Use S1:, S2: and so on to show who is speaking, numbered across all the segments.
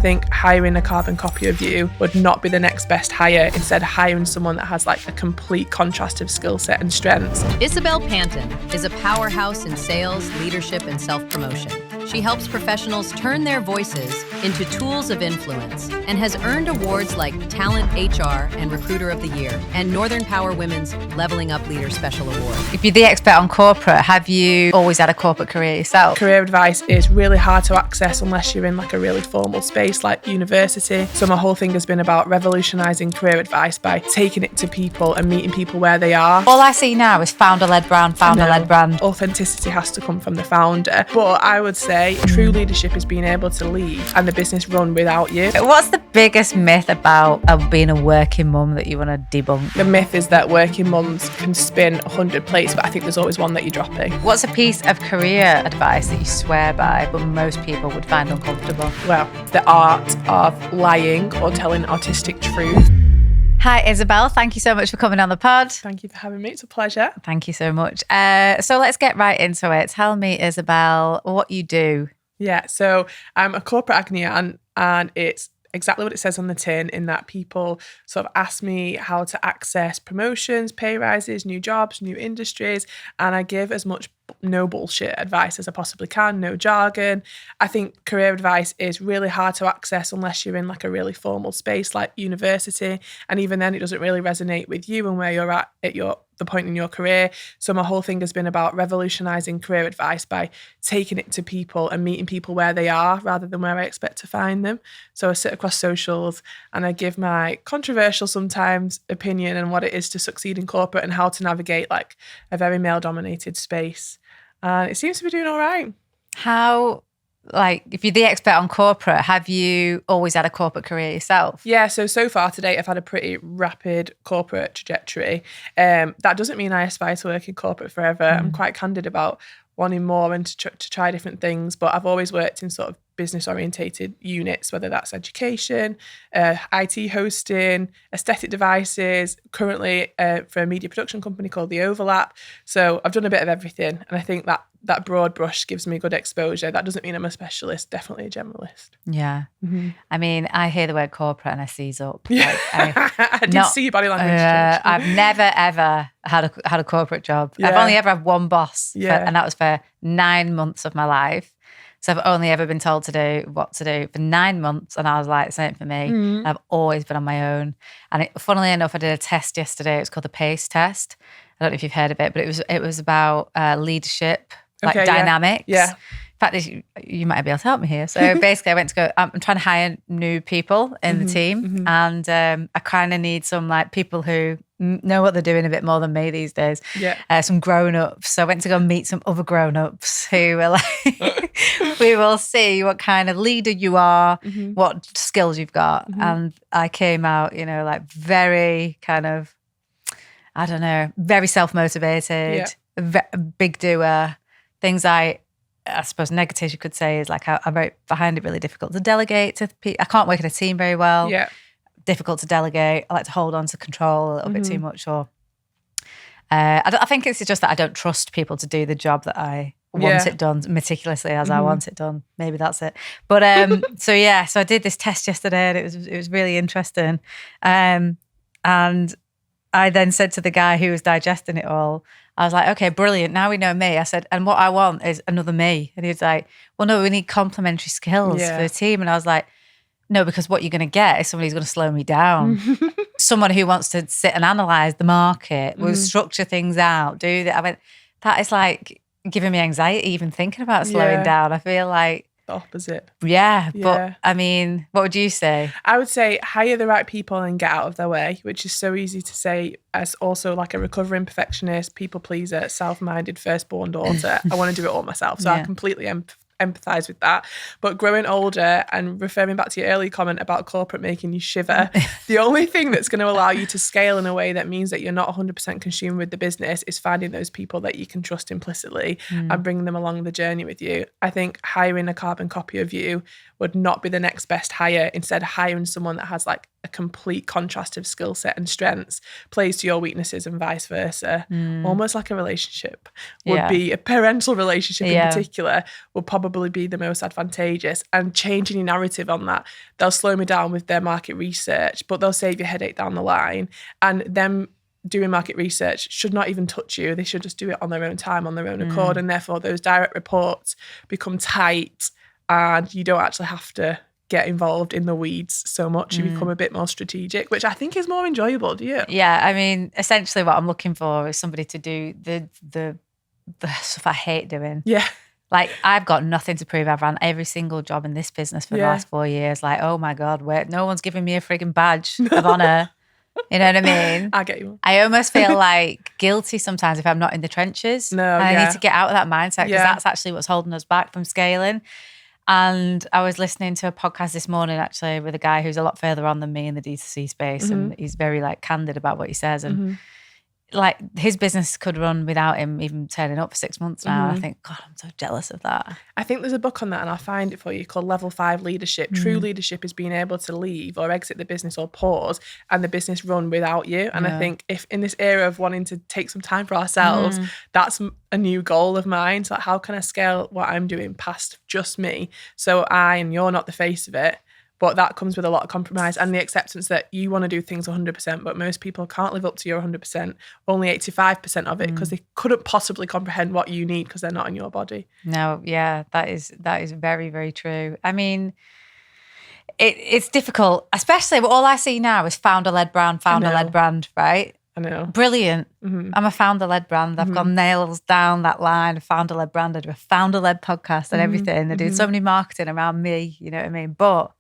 S1: think hiring a carbon copy of you would not be the next best hire, instead hiring someone that has like a complete contrast of skill set and strengths.
S2: Isobelle Panton is a powerhouse in sales, leadership, and self-promotion. She helps professionals turn their voices into tools of influence and has earned awards like Talent HR and Recruiter of the Year and Northern Power Women's Leveling Up Leader Special Award.
S3: If you're the expert on corporate, have you always had a corporate career yourself?
S1: Career advice is really hard to access unless you're in like a really formal space like university. So my whole thing has been about revolutionising career advice by taking it to people and meeting people where they are.
S3: All I see now is founder-led brand.
S1: Authenticity has to come from the founder. But I would say true leadership is being able to lead and the business run without you.
S3: What's the biggest myth about being a working mum that you want to debunk?
S1: The myth is that working mums can spin 100 plates, but I think there's always one that you're dropping.
S3: What's a piece of career advice that you swear by, but most people would find uncomfortable?
S1: Well, the art of lying or telling artistic truth.
S3: Hi, Isobelle. Thank you so much for coming on the pod.
S1: Thank you for having me. It's a pleasure.
S3: Thank you so much. So let's get right into it. Tell me, Isobelle, what you do.
S1: Yeah, so I'm a corporate agnian, and it's exactly what it says on the tin, in that people sort of ask me how to access promotions, pay rises, new jobs, new industries, and I give as much no bullshit advice as I possibly can, no jargon. I think career advice is really hard to access unless you're in like a really formal space like university, and even then it doesn't really resonate with you and where you're at the point in your career. So my whole thing has been about revolutionising career advice by taking it to people and meeting people where they are rather than where I expect to find them. So I sit across socials and I give my controversial sometimes opinion on what it is to succeed in corporate and how to navigate like a very male-dominated space. And it seems to be doing all right.
S3: How, like, if you're the expert on corporate, have you always had a corporate career yourself?
S1: Yeah, so far to date, I've had a pretty rapid corporate trajectory. That doesn't mean I aspire to work in corporate forever. I'm quite candid about wanting more and to try different things, but I've always worked in sort of business orientated units, whether that's education, IT hosting, aesthetic devices, currently for a media production company called The Overlap. So I've done a bit of everything, and I think that broad brush gives me good exposure. That doesn't mean I'm a specialist, definitely a generalist.
S3: Yeah. Mm-hmm. I mean, I hear the word corporate and I seize up.
S1: Yeah. I did see your body language change.
S3: I've never, ever had a corporate job.
S1: Yeah.
S3: I've only ever had one boss,
S1: Yeah.
S3: and that was for 9 months of my life. So I've only ever been told to do what to do for 9 months, and I was like, "Same for me."
S1: Mm.
S3: I've always been on my own. And funnily enough, I did a test yesterday. It was called the PACE test. I don't know if you've heard of it, but it was about leadership, like dynamics.
S1: Yeah.
S3: In fact, you might be able to help me here. So basically, I went to go. I'm trying to hire new people in the team, and I kind of need some like people who know what they're doing a bit more than me these days.
S1: Yeah.
S3: Some grown-ups. So I went to go meet some other grown-ups who were like, we will see what kind of leader you are, what skills you've got. And I came out, like very kind of, I don't know, very self-motivated, a big doer. Things I suppose negatives you could say is like I find it really difficult to delegate to people. I can't work in a team very well.
S1: Yeah.
S3: Difficult to delegate. I like to hold on to control a little bit too much. Or I think it's just that I don't trust people to do the job that I want it done meticulously as I want it done. Maybe that's it. But so I did this test yesterday, and it was really interesting. And I then said to the guy who was digesting it all, I was like, okay, brilliant. Now we know me. I said, and what I want is another me. And he was like, well, no, we need complementary skills for the team. And I was like, no, because what you're going to get is somebody who's going to slow me down. Someone who wants to sit and analyse the market, will structure things out, do that. I went, that is like giving me anxiety even thinking about slowing down. I feel like
S1: The opposite.
S3: Yeah, but I mean, what would you say?
S1: I would say hire the right people and get out of their way, which is so easy to say as also like a recovering perfectionist, people pleaser, self-minded firstborn daughter. I want to do it all myself. So I completely empathise with that. But growing older and referring back to your earlier comment about corporate making you shiver, the only thing that's going to allow you to scale in a way that means that you're not 100% consumed with the business is finding those people that you can trust implicitly and bringing them along the journey with you. I think hiring a carbon copy of you would not be the next best hire. Instead, hiring someone that has like a complete contrast of skill set and strengths plays to your weaknesses and vice versa. Almost like a relationship would be, a parental relationship in particular would probably be the most advantageous. And changing your narrative on that, they'll slow me down with their market research, but they'll save your headache down the line. And them doing market research should not even touch you. They should just do it on their own time, on their own accord. And therefore those direct reports become tight and you don't actually have to get involved in the weeds so much. You become a bit more strategic, which I think is more enjoyable. Do you?
S3: Yeah, I mean, essentially what I'm looking for is somebody to do the stuff I hate doing.
S1: Yeah.
S3: Like, I've got nothing to prove. I've ran every single job in this business for the last 4 years. Like, oh my God, no one's giving me a frigging badge of honour. You know what I mean?
S1: I get you.
S3: I almost feel like guilty sometimes if I'm not in the trenches.
S1: No,
S3: and I need to get out of that mindset, because that's actually what's holding us back from scaling. And I was listening to a podcast this morning actually with a guy who's a lot further on than me in the D2C space, and he's very like candid about what he says. And like, his business could run without him even turning up for 6 months now. And I think, God, I'm so jealous of that.
S1: I think there's a book on that, and I'll find it for you, called Level 5 Leadership. True leadership is being able to leave or exit the business or pause and the business run without you. And I think if in this era of wanting to take some time for ourselves, that's a new goal of mine. So like, how can I scale what I'm doing past just me? So I and you're not the face of it. But that comes with a lot of compromise and the acceptance that you want to do things 100%, but most people can't live up to your 100%, only 85% of it, because they couldn't possibly comprehend what you need because they're not in your body.
S3: No, yeah, that is very, very true. I mean, it's difficult, especially all I see now is founder-led brand, right?
S1: I know.
S3: Brilliant. I'm a founder-led brand. I've got nails down that line, a founder-led brand. I do a founder-led podcast and everything. I do so many marketing around me, you know what I mean? But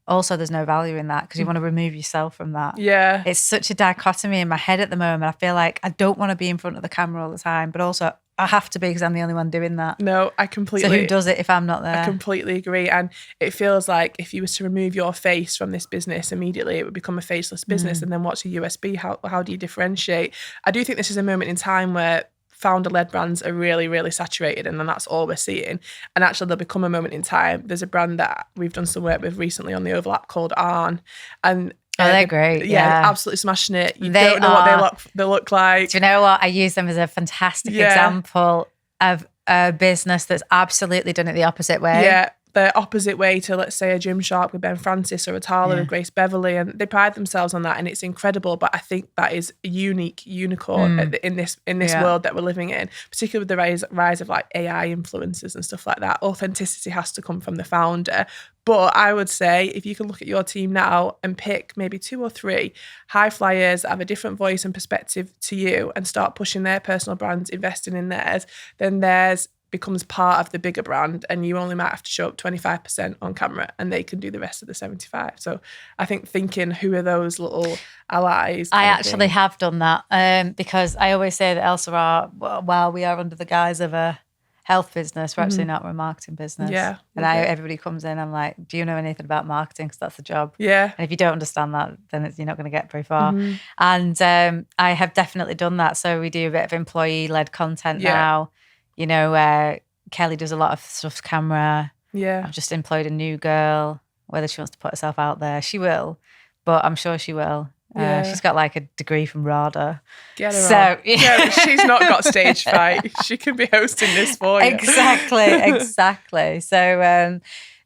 S3: also, there's no value in that because you want to remove yourself from that.
S1: Yeah.
S3: It's such a dichotomy in my head at the moment. I feel like I don't want to be in front of the camera all the time, but also I have to be because I'm the only one doing that.
S1: No, I completely...
S3: So who does it if I'm not there?
S1: I completely agree. And it feels like if you was to remove your face from this business immediately, it would become a faceless business. And then what's a USP? How do you differentiate? I do think this is a moment in time where founder-led brands are really, really saturated, and then that's all we're seeing. And actually, there'll become a moment in time. There's a brand that we've done some work with recently on the overlap called Arn, and
S3: they're great.
S1: Yeah, absolutely smashing it. You don't know what they look like.
S3: Do you know what? I use them as a fantastic example of a business that's absolutely done it the opposite way.
S1: Yeah. The opposite way to, let's say, a Gymshark with Ben Francis or a Tala with Grace Beverly, and they pride themselves on that, and it's incredible. But I think that is a unicorn in this world that we're living in, particularly with the rise of like AI influencers and stuff like that. Authenticity has to come from the founder. But I would say if you can look at your team now and pick maybe 2 or 3 high flyers that have a different voice and perspective to you and start pushing their personal brands, investing in theirs, then theirs becomes part of the bigger brand, and you only might have to show up 25% on camera and they can do the rest of the 75. So I think thinking who are those little allies.
S3: I actually have done that because I always say that Elle Sera, while we are under the guise of a health business, we're actually not, we're a marketing business.
S1: Yeah.
S3: And everybody comes in, I'm like, do you know anything about marketing? Because that's the job.
S1: Yeah.
S3: And if you don't understand that, then you're not going to get very far. And I have definitely done that. So we do a bit of employee-led content now. You know, Kelly does a lot of stuff camera.
S1: Yeah.
S3: I've just employed a new girl. Whether she wants to put herself out there, she will. But I'm sure she will. She's got like a degree from RADA.
S1: Get her on. Yeah, she's not got stage fright. She can be hosting this for you.
S3: Exactly. So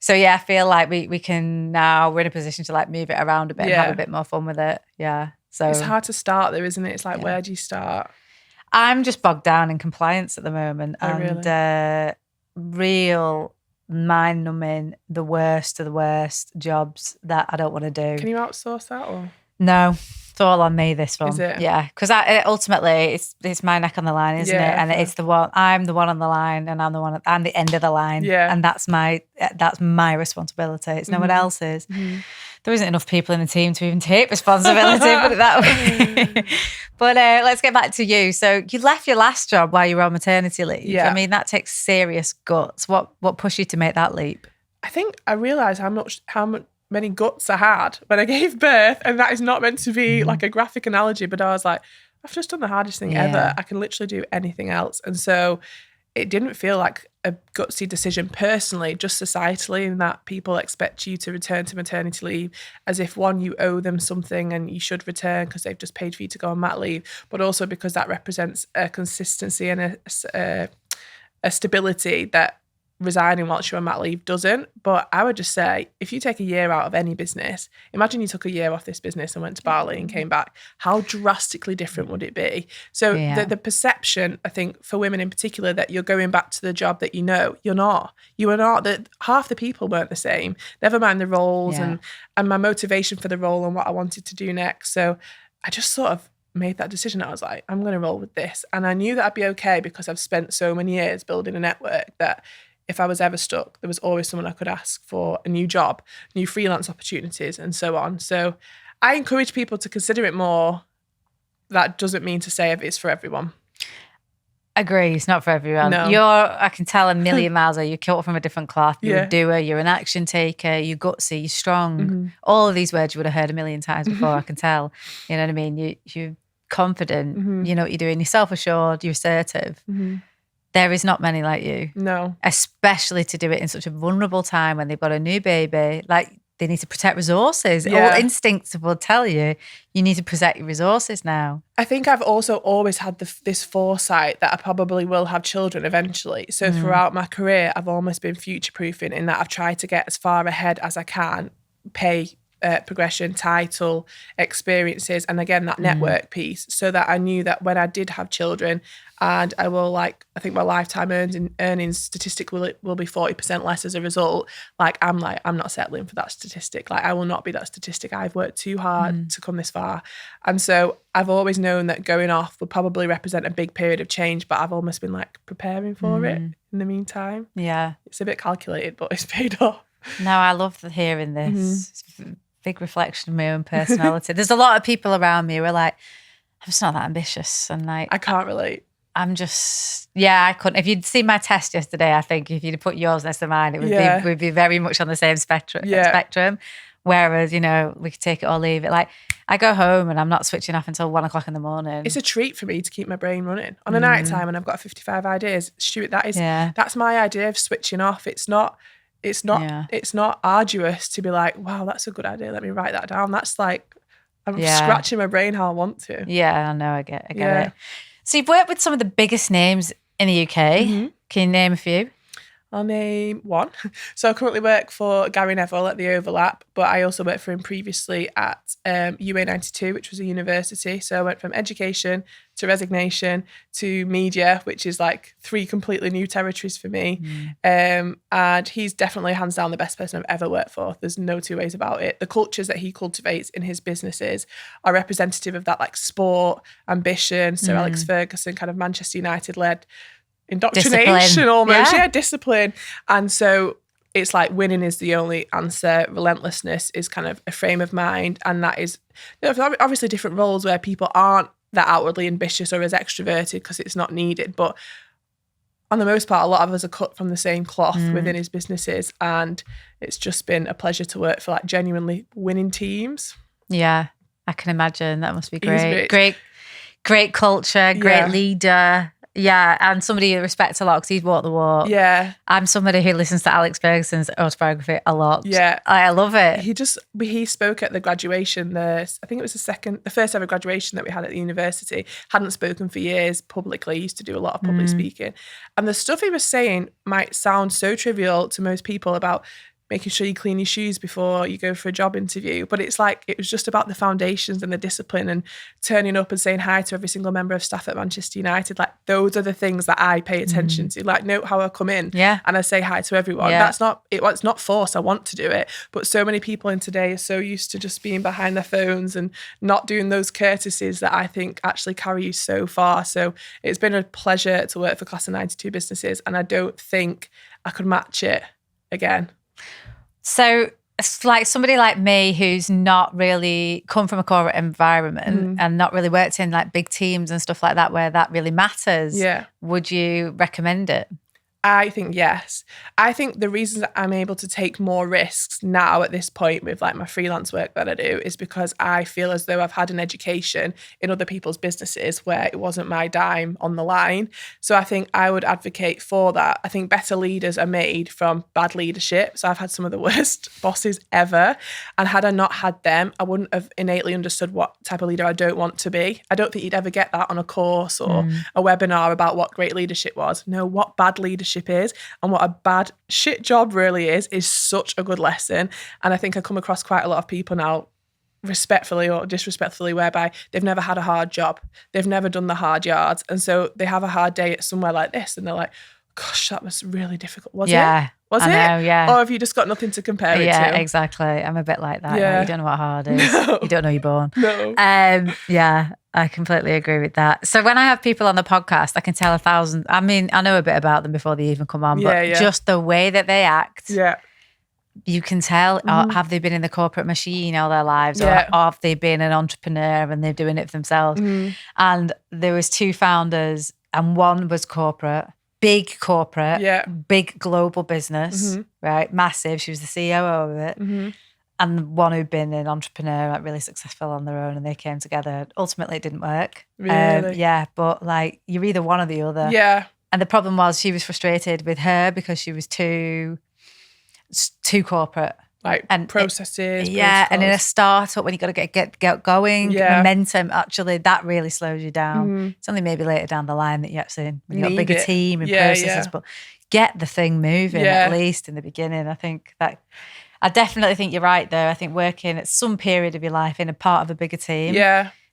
S3: yeah, I feel like we can now, we're in a position to like move it around a bit and have a bit more fun with it. Yeah. So
S1: it's hard to start though, isn't it? It's like, where do you start?
S3: I'm just bogged down in compliance at the moment,
S1: really?
S3: Real mind-numbing, the worst of the worst jobs that I don't want to do.
S1: Can you outsource that or?
S3: No, it's all on me, this one.
S1: Is it?
S3: Yeah, because ultimately it's my neck on the line, isn't it? And it's I'm the one on the line, and I'm the end of the line. Yeah, and that's my responsibility. It's no one else's. There isn't enough people in the team to even take responsibility, put it that way. But let's get back to you. So you left your last job while you were on maternity leave.
S1: Yeah.
S3: I mean, that takes serious guts. What pushed you to make that leap?
S1: I think I realised how many guts I had when I gave birth, and that is not meant to be like a graphic analogy, but I was like, I've just done the hardest thing ever. I can literally do anything else. And so it didn't feel like a gutsy decision personally, just societally, in that people expect you to return to maternity leave as if, one, you owe them something and you should return because they've just paid for you to go on mat leave, but also because that represents a consistency and a stability that resigning whilst you're on mat leave doesn't. But I would just say, if you take a year out of any business, imagine you took a year off this business and went to Bali and came back, how drastically different would it be? So the perception, I think, for women in particular, that you're going back to the job that you're not. You are not. That half the people weren't the same, never mind the roles and my motivation for the role and what I wanted to do next. So I just sort of made that decision. I was like, I'm going to roll with this. And I knew that I'd be okay because I've spent so many years building a network that if I was ever stuck, there was always someone I could ask for a new job, new freelance opportunities, and so on. So I encourage people to consider it more. That doesn't mean to say if it's for everyone.
S3: Agree, it's not for everyone.
S1: No.
S3: I can tell a million miles away, you're cut from a different cloth, you're a doer, you're an action taker, you're gutsy, you're strong. All of these words you would have heard a million times before, I can tell. You know what I mean? You're confident, you know what you're doing, you're self-assured, you're assertive. There is not many like you.
S1: No.
S3: Especially to do it in such a vulnerable time when they've got a new baby. Like, they need to protect resources. All instincts will tell you need to protect your resources now.
S1: I think I've also always had this foresight that I probably will have children eventually. So throughout my career, I've almost been future-proofing in that I've tried to get as far ahead as I can, pay, progression, title, experiences, and again, that network piece, so that I knew that when I did have children, and I think my lifetime earnings statistic will be 40% less as a result. I'm not settling for that statistic. Like, I will not be that statistic. I've worked too hard to come this far. And so I've always known that going off would probably represent a big period of change, but I've almost been like preparing for it in the meantime. Yeah. It's a bit calculated, but it's paid off.
S3: No, I love hearing this. It's a big reflection of my own personality. There's a lot of people around me who are like, I'm just not that ambitious. And like,
S1: I can't relate.
S3: I'm just, I couldn't. If you'd seen my test yesterday, I think if you'd put yours next to mine, it would we'd be very much on the same spectrum. Whereas, we could take it or leave it. Like, I go home and I'm not switching off until 1 o'clock in the morning.
S1: It's a treat for me to keep my brain running. On a night time when I've got 55 ideas, shoot, that's my idea of switching off. It's not arduous to be like, wow, that's a good idea. Let me write that down. That's like, I'm scratching my brain how I want to.
S3: Yeah, I know. I get it. So you've worked with some of the biggest names in the UK. Can you name a few?
S1: I'll name one. So I currently work for Gary Neville at the Overlap, but I also worked for him previously at UA92, which was a university. So I went from education to resignation to media, which is like 3 completely new territories for me. And he's definitely hands down the best person I've ever worked for. There's no two ways about it. The cultures that he cultivates in his businesses are representative of that, like, sport, ambition. So Alex Ferguson, kind of Manchester United led indoctrination, discipline. Almost. Discipline. And so it's like winning is the only answer. Relentlessness is kind of a frame of mind. And that is, obviously different roles where people aren't that outwardly ambitious or as extroverted because it's not needed. But on the most part, a lot of us are cut from the same cloth within his businesses. And it's just been a pleasure to work for like genuinely winning teams. Yeah,
S3: I can imagine. That must be great. Great culture, great leader. Yeah, and somebody who respects a lot because he's walked the walk. Yeah. I'm somebody who listens to Alex Ferguson's autobiography a lot. Yeah. I love it.
S1: He spoke at the graduation, I think it was the first ever graduation that we had at the university. Hadn't spoken for years publicly, used to do a lot of public speaking. And the stuff he was saying might sound so trivial to most people about making sure you clean your shoes before you go for a job interview. But it's like, it was just about the foundations and the discipline and turning up and saying hi to every single member of staff at Manchester United. Like, those are the things that I pay attention to. Like, note how I come in and I say hi to everyone. That's it's not forced. I want to do it. But so many people in today are so used to just being behind their phones and not doing those courtesies that I think actually carry you so far. So it's been a pleasure to work for Class of 92 businesses, and I don't think I could match it again.
S3: So it's like somebody like me who's not really come from a corporate environment and not really worked in like big teams and stuff like that where that really matters. Yeah. Would you recommend it?
S1: I think yes. I think the reasons that I'm able to take more risks now at this point with like my freelance work that I do is because I feel as though I've had an education in other people's businesses where it wasn't my dime on the line. So I think I would advocate for that. I think better leaders are made from bad leadership. So I've had some of the worst bosses ever. And had I not had them, I wouldn't have innately understood what type of leader I don't want to be. I don't think you'd ever get that on a course or a webinar about what great leadership was. No, what bad leadership is and what a bad shit job really is such a good lesson. And I think I come across quite a lot of people now, respectfully or disrespectfully, whereby they've never had a hard job, they've never done the hard yards, and so they have a hard day at somewhere like this and they're like, gosh, that was really difficult. Was it? Or have you just got nothing to compare it to?
S3: Yeah, exactly. I'm a bit like that.
S1: Yeah.
S3: Like, you don't know what hard is. No. You don't know you're born.
S1: No.
S3: Yeah, I completely agree with that. So when I have people on the podcast, I can tell 1,000. I mean, I know a bit about them before they even come on, but just the way that they act, you can tell. Have they been in the corporate machine all their lives, or have they been an entrepreneur and they're doing it for themselves? And there was 2 founders, and one was corporate. Big corporate, big global business, right? Massive. She was the CEO of it. And one who'd been an entrepreneur, like really successful on their own, and they came together. Ultimately, it didn't work.
S1: Really?
S3: But like you're either one or the other.
S1: Yeah.
S3: And the problem was she was frustrated with her because she was too corporate.
S1: Like
S3: and
S1: processes.
S3: And in a startup, when you got to get going, momentum, actually, that really slows you down. It's only maybe later down the line that you actually, when you've got a bigger team and processes, but get the thing moving at least in the beginning. I definitely think you're right though. I think working at some period of your life in a part of a bigger team.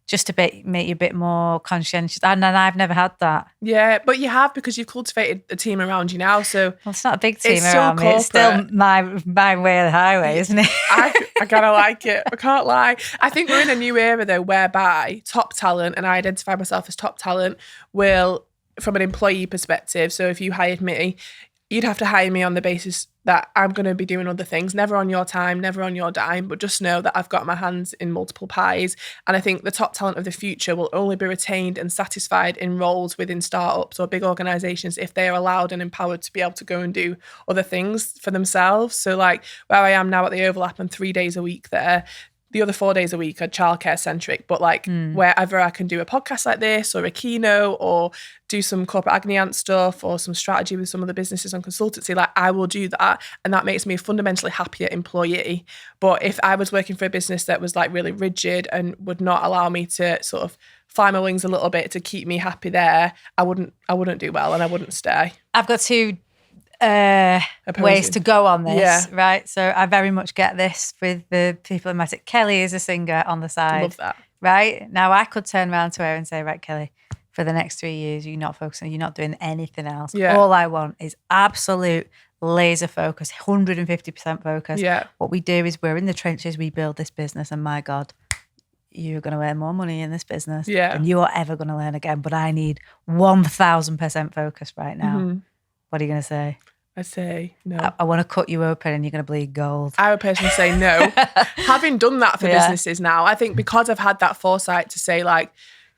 S3: Just to make you a bit more conscientious. And I've never had that. Yeah,
S1: but you have, because you've cultivated a team around you now. So
S3: it's not a big team around me. It's still my way of the highway, isn't it?
S1: I kind of like it. I can't lie. I think we're in a new era though, whereby top talent, and I identify myself as top talent, will, from an employee perspective, so if you hired me, you'd have to hire me on the basis that I'm going to be doing other things, never on your time, never on your dime, but just know that I've got my hands in multiple pies. And I think the top talent of the future will only be retained and satisfied in roles within startups or big organizations if they are allowed and empowered to be able to go and do other things for themselves. So like where I am now at the Overlap, I'm 3 days a week there. The other 4 days a week are childcare centric, but like wherever I can do a podcast like this or a keynote or do some corporate agony aunt stuff or some strategy with some of the businesses on consultancy, like I will do that. And that makes me a fundamentally happier employee. But if I was working for a business that was like really rigid and would not allow me to sort of fly my wings a little bit to keep me happy there, I wouldn't do well and I wouldn't stay.
S3: I've got 2 ways to go on this, right? So I very much get this with the people in my team. Kelly is a singer on the side.
S1: Love that.
S3: Right? Now I could turn around to her and say, right, Kelly, for the next 3 years, you're not focusing, you're not doing anything else. All I want is absolute laser focus, 150% focus. What we do is we're in the trenches, we build this business, and my God, you're going to earn more money in this business than you are ever going to learn again. But I need 1,000% focus right now. What are you going to say?
S1: I say no.
S3: I want to cut you open and you're going to bleed gold.
S1: I would personally say no. Having done that for businesses now, I think because I've had that foresight to say like,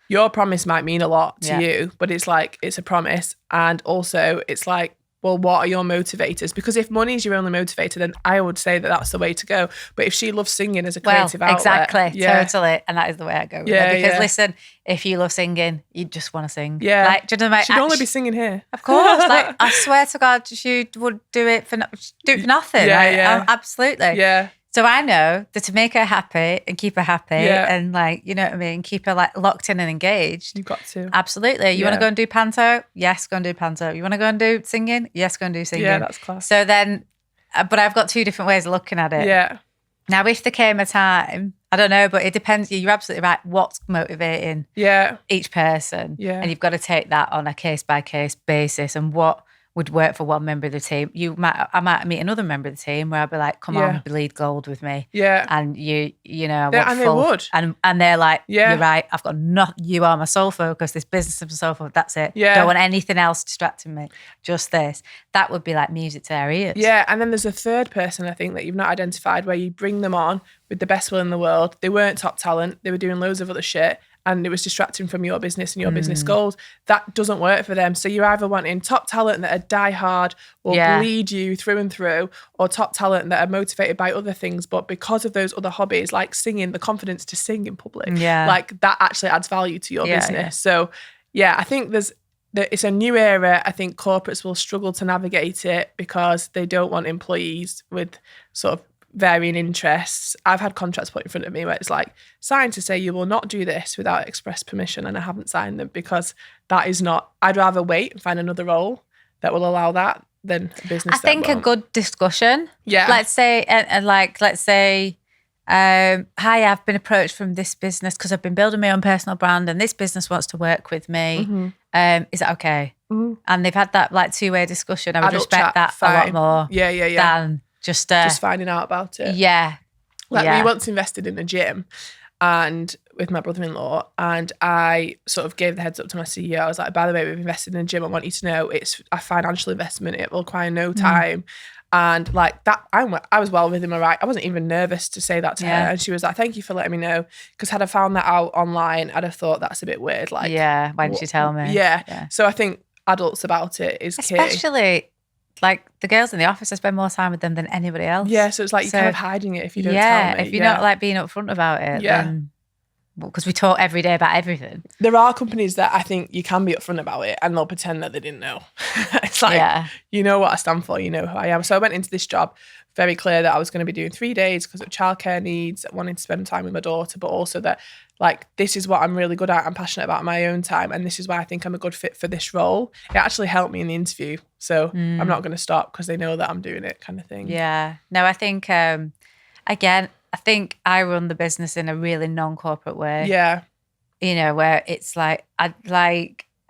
S1: your promise might mean a lot to you, but it's like, it's a promise. And also it's like, well, what are your motivators? Because if money is your only motivator, then I would say that that's the way to go. But if she loves singing as a creative outlet.
S3: Exactly, totally. And that is the way I go with it. Because listen, if you love singing, you just want to sing. Like, do you know what I mean?
S1: She'd only be singing here.
S3: Of course. Like, I swear to God, she would do it for nothing. Absolutely.
S1: Yeah.
S3: So I know that to make her happy and keep her happy and like, you know what I mean, keep her like locked in and engaged.
S1: You've got to.
S3: Absolutely. You want to go and do panto? Yes, go and do panto. You want to go and do singing? Yes, go and do singing.
S1: Yeah, that's class.
S3: So then, but I've got 2 different ways of looking at it.
S1: Yeah.
S3: Now, if there came a time, I don't know, but it depends. You're absolutely right. What's motivating each person? Yeah. And you've got to take that on a case-by-case basis and what would work for one member of the team. I might meet another member of the team where I'd be like, come on, bleed gold with me. Yeah. And you know,
S1: they would.
S3: And they're like, you're right, I've got you are my sole focus, this business is my sole focus, that's it. Yeah. Don't want anything else distracting me, just this. That would be like music to their ears.
S1: Yeah, and then there's a third person, I think, that you've not identified where you bring them on with the best will in the world. They weren't top talent, they were doing loads of other shit. and it was distracting from your business and your business goals, that doesn't work for them. So you're either wanting top talent that are die hard or bleed you through and through, or top talent that are motivated by other things, but because of those other hobbies, like singing, the confidence to sing in public, like that actually adds value to your business. So I think it's a new era. I think corporates will struggle to navigate it because they don't want employees with sort of varying interests. I've had contracts put in front of me where it's like, signed to say you will not do this without express permission, and I haven't signed them because that is not, I'd rather wait and find another role that will allow that than a business. I
S3: think a good discussion.
S1: Yeah.
S3: Let's say, hi, I've been approached from this business because I've been building my own personal brand and this business wants to work with me. Is that okay? And they've had that like two-way discussion. I would respect that a lot more than just
S1: finding out about it. We once invested in a gym and with my brother-in-law, and I sort of gave the heads up to my CEO. I was like, by the way, we've invested in a gym. I want you to know it's a financial investment. It will require no time. And like that, I was well within my right. I wasn't even nervous to say that to her. And she was like, thank you for letting me know. Because had I found that out online, I'd have thought that's a bit weird. Like,
S3: why didn't you tell me?
S1: So I think adults about it is key.
S3: Especially like the girls in the office, I spend more time with them than anybody else.
S1: So it's like you're kind of hiding it if you don't tell me.
S3: If you're not like being upfront about it, then because we talk every day about everything.
S1: There are companies that I think you can be upfront about it and they'll pretend that they didn't know. It's like, you know what I stand for, you know who I am. So I went into this job very clear that I was going to be doing 3 days because of childcare needs, wanting to spend time with my daughter, but also that like, this is what I'm really good at. I'm passionate about my own time. And this is why I think I'm a good fit for this role. It actually helped me in the interview. So I'm not going to stop because they know that I'm doing it kind of thing.
S3: Yeah. No, I think, again, I think I run the business in a really non-corporate way.
S1: Yeah.
S3: You know, where it's like, I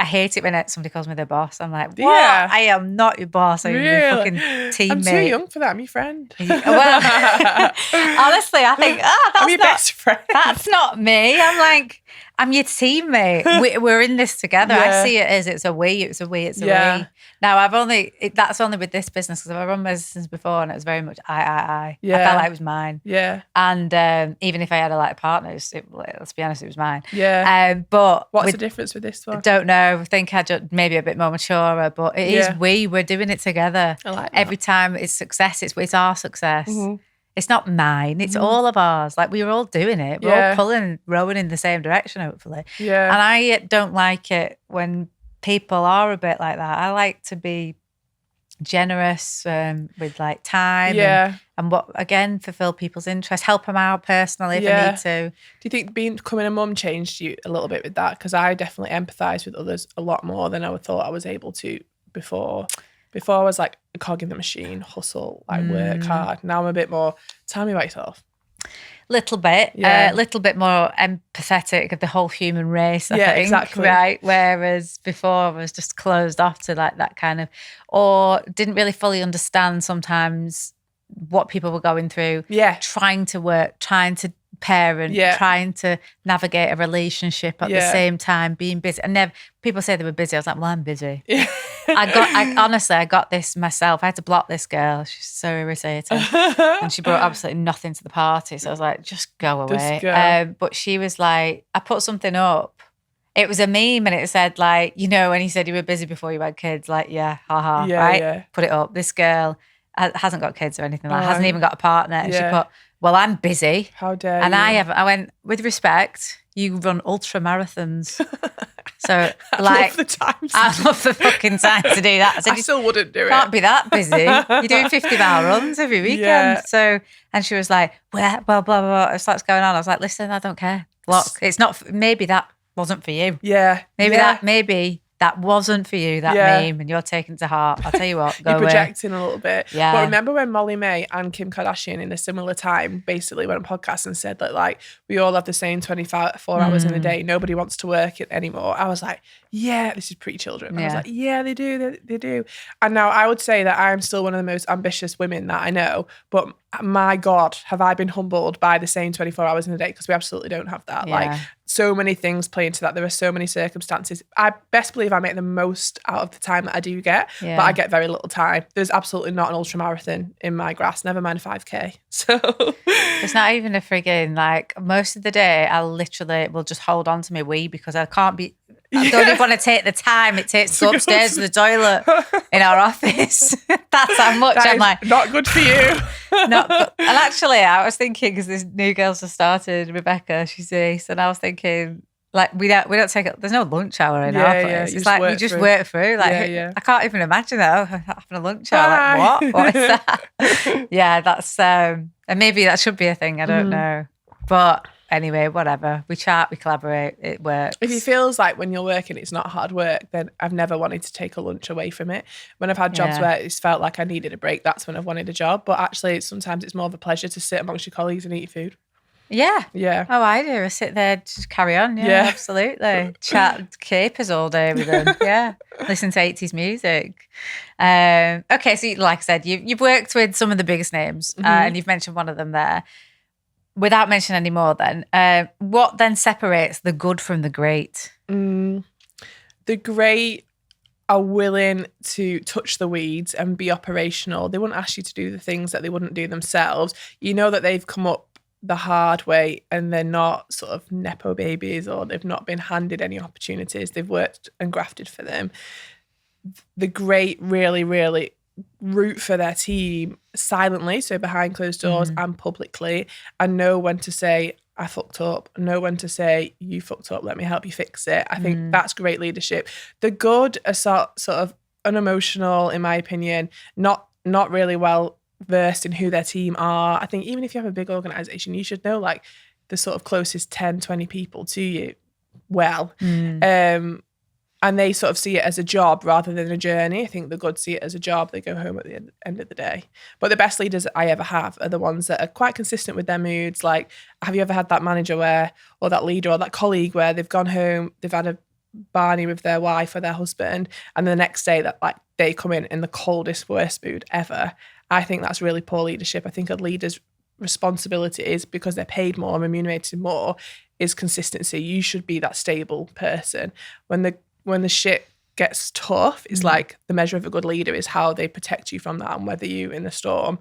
S3: hate it when somebody calls me their boss. I'm like, what? Yeah. I am not your boss. I'm your fucking teammate.
S1: I'm too young for that. I'm your friend.
S3: Well, honestly, I think,
S1: I'm your best friend.
S3: That's not me. I'm like, I'm your teammate. We're in this together. I see it as it's a we. It's a we. Now, that's only with this business because I've run businesses before and it was very much I. Yeah. I felt like it was mine.
S1: Yeah.
S3: And even if I had a partner, let's be honest, it was mine.
S1: Yeah.
S3: But
S1: what's the difference with this one?
S3: I don't know. I think I just maybe a bit more mature, but it is we're doing it together.
S1: I like that.
S3: Every time it's success, it's our success. It's not mine. It's all of ours. Like we're all doing it. We're all rowing in the same direction, hopefully.
S1: Yeah.
S3: And I don't like it when people are a bit like that. I like to be generous with like time and what, again, fulfill people's interests, help them out personally if I need to.
S1: Do you think becoming a mum changed you a little bit with that? Because I definitely empathise with others a lot more than I thought I was able to before. Before I was like a cog in the machine, hustle, like work hard. Now I'm a bit more, tell me about yourself.
S3: Little bit more empathetic of the whole human race, I think.
S1: Exactly.
S3: Right? Whereas before I was just closed off to like that kind of, or didn't really fully understand sometimes what people were going through.
S1: Yeah.
S3: Trying to work, trying to parent, trying to navigate a relationship at the same time, being busy. And people say they were busy. I was like, well, I'm busy. Yeah. I got this myself. I had to block this girl. She's so irritating. And she brought absolutely nothing to the party. So I was like, just go away. But she was like, I put something up. It was a meme and it said like, you know, when he said you were busy before you had kids, like, haha, right? Yeah. Put it up. This girl hasn't got kids or anything like that. Hasn't even got a partner. And she put, well, I'm busy.
S1: How dare you?
S3: And I went, with respect, you run ultra marathons. So,
S1: I
S3: love the fucking time to do that.
S1: I said, I still wouldn't do it.
S3: Can't be that busy. You're doing 50-mile runs every weekend. Yeah. So, and she was like, well, blah, blah, blah. What's going on? I was like, listen, I don't care. Look, it's not, maybe that wasn't for you.
S1: Yeah.
S3: Maybe that wasn't for you, that meme, and you're taking it to heart. I'll tell you what, go
S1: You're
S3: away.
S1: projecting a little bit. Yeah. But remember when Molly May and Kim Kardashian in a similar time basically went on a podcast and said that like, we all have the same 24 hours in a day. Nobody wants to work it anymore. I was like, yeah, this is pre-children. I was like, yeah, they do. They do. And now I would say that I'm still one of the most ambitious women that I know, but my God, have I been humbled by the same 24 hours in a day? Because we absolutely don't have that.
S3: Yeah.
S1: Like, so many things play into that. There are so many circumstances. I best believe I make the most out of the time that I do get, but I get very little time. There's absolutely not an ultra marathon in my grasp, never mind a 5K. So
S3: it's not even a frigging, like, most of the day I literally will just hold on to my wee because I can't be, I don't even want to take the time it takes to go upstairs to the toilet in our office. That's how much I'm like.
S1: Not good for you.
S3: Not good. And actually, I was thinking, because this new girl's just started, Rebecca, she's ace, and I was thinking, like, we don't take it. There's no lunch hour in our place. It's like we just work through. Like, I can't even imagine that having a lunch hour. Like, what is that? Yeah, that's and maybe that should be a thing. I don't know, but. Anyway, whatever. We chat, we collaborate, it works.
S1: If it feels like when you're working it's not hard work, then I've never wanted to take a lunch away from it. When I've had jobs where it's felt like I needed a break, that's when I've wanted a job. But actually, sometimes it's more of a pleasure to sit amongst your colleagues and eat food.
S3: Yeah.
S1: Yeah.
S3: Oh, I do. I sit there, just carry on. Yeah. Absolutely. Chat capers all day with them. Yeah. Listen to 80s music. Okay, so like I said, you've worked with some of the biggest names and you've mentioned one of them there. Without mentioning any more then, what then separates the good from the great?
S1: The great are willing to touch the weeds and be operational. They wouldn't ask you to do the things that they wouldn't do themselves. You know that they've come up the hard way and they're not sort of nepo babies or they've not been handed any opportunities. They've worked and grafted for them. The great really, really root for their team silently, so behind closed doors and publicly, and know when to say, I fucked up, know when to say, you fucked up, let me help you fix it. I think that's great leadership. The good are sort of unemotional, in my opinion, not really well versed in who their team are. I think even if you have a big organisation, you should know like the sort of closest 10, 20 people to you well. And they sort of see it as a job rather than a journey. I think the good see it as a job. They go home at the end of the day. But the best leaders I ever have are the ones that are quite consistent with their moods. Like, have you ever had that manager or that leader or that colleague where they've gone home, they've had a barney with their wife or their husband, and the next day that like they come in the coldest, worst mood ever? I think that's really poor leadership. I think a leader's responsibility is, because they're paid more and remunerated more, is consistency. You should be that stable person. When the shit gets tough, it's like the measure of a good leader is how they protect you from that and weather you in the storm.